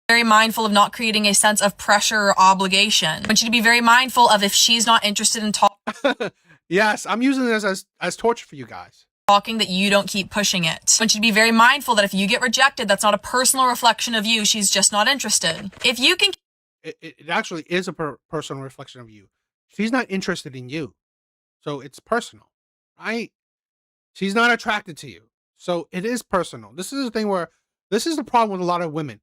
Very mindful of not creating a sense of pressure or obligation. I want you to be very mindful of if she's not interested in talking. Yes, I'm using this as torture for you guys. talking that you don't keep pushing it. When she'd be very mindful that if you get rejected, that's not a personal reflection of you. She's just not interested. If you can... It actually is a personal reflection of you. She's not interested in you. So it's personal, right? She's not attracted to you. So it is personal. This is the thing where, this is the problem with a lot of women.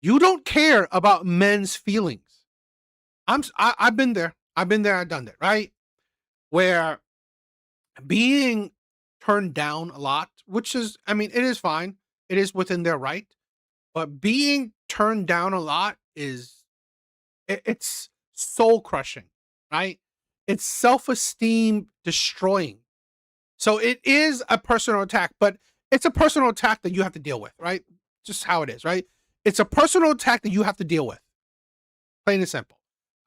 You don't care about men's feelings. I've been there. I've been there. I've done that, right? Where being turned down a lot, which is, I mean, it is fine. It is within their right. But being turned down a lot it's soul crushing, right? It's self-esteem destroying. So it is a personal attack, but it's a personal attack that you have to deal with, right? Just how it is, right? It's a personal attack that you have to deal with. Plain and simple.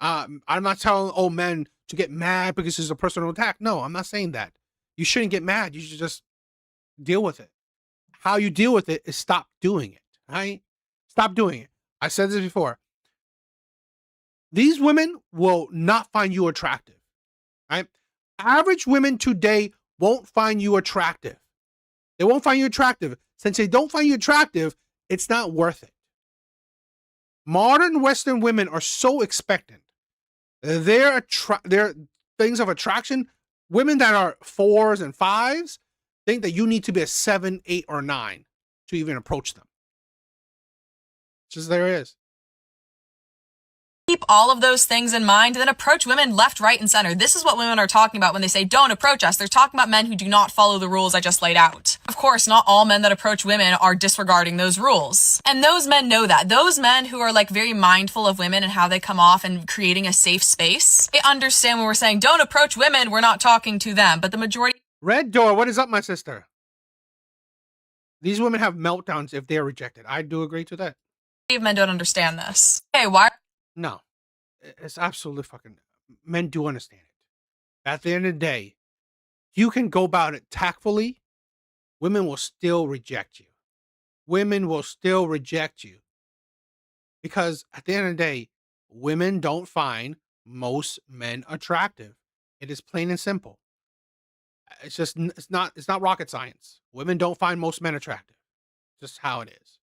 I'm not telling old men to get mad because it's a personal attack. No, I'm not saying that. You shouldn't get mad. You should just deal with it. How you deal with it is stop doing it, right? Stop doing it. I said this before. These women will not find you attractive, right? Average women today won't find you attractive. They won't find you attractive. Since they don't find you attractive, it's not worth it. Modern Western women are so expectant. Their things of attraction, women that are 4s and 5s think that you need to be a 7, 8, or 9 to even approach them. Just there it is. Keep all of those things in mind, and then approach women left, right, and center. This is what women are talking about when they say, don't approach us. They're talking about men who do not follow the rules I just laid out. Of course, not all men that approach women are disregarding those rules. And those men know that. Those men who are like very mindful of women and how they come off and creating a safe space, they understand when we're saying, don't approach women, we're not talking to them. But the majority... Red Door, what is up, my sister? These women have meltdowns if they are rejected. I do agree to that. Men don't understand this. Hey, why... No, it's absolutely fucking, men do understand it. At the end of the day, you can go about it tactfully. Women will still reject you. Women will still reject you. Because at the end of the day, women don't find most men attractive. It is plain and simple. It's just, it's not rocket science. Women don't find most men attractive. Just how it is.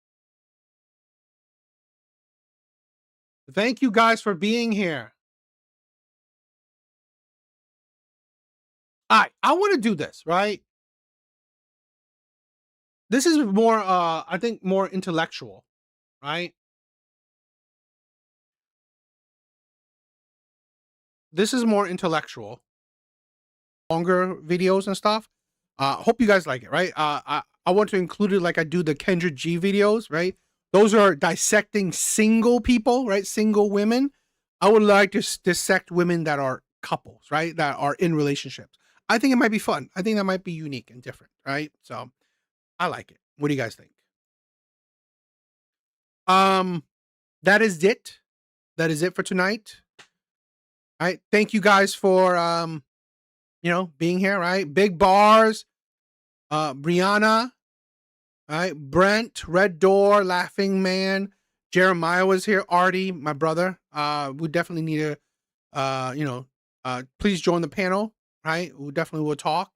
Thank you guys for being here. All right, I want to do this, right? This is more, I think, more intellectual, right? This is more intellectual. Longer videos and stuff. Hope you guys like it, right? I want to include it like I do the Kendra G videos, right? Those are dissecting single people, right? Single women. I would like to dissect women that are couples, right? That are in relationships. I think it might be fun. I think that might be unique and different, right? So I like it. What do you guys think? That is it. That is it for tonight. All right. Thank you guys for, being here, right? Big Bars, Brianna, all right, Brent, Red Door, Laughing Man, Jeremiah was here, Artie, my brother. We definitely need to, please join the panel, right? We definitely will talk.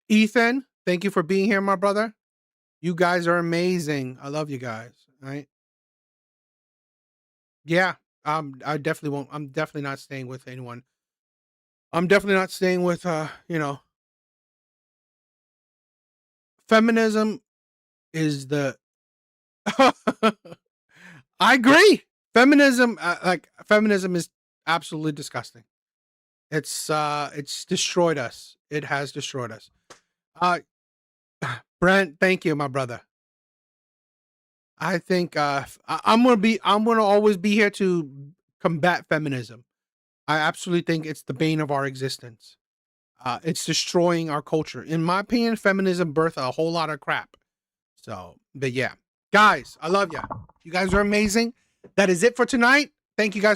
Ethan, thank you for being here, my brother. You guys are amazing. I love you guys, right? Yeah, I definitely won't. I'm definitely not staying with anyone. I'm definitely not staying with, feminism is the, I agree. Feminism, feminism is absolutely disgusting. It's destroyed us. It has destroyed us. Brent, thank you, my brother. I think, I'm going to always be here to combat feminism. I absolutely think it's the bane of our existence. It's destroying our culture. In my opinion, feminism birthed a whole lot of crap. So, but yeah, guys, I love you. You guys are amazing. That is it for tonight. Thank you guys.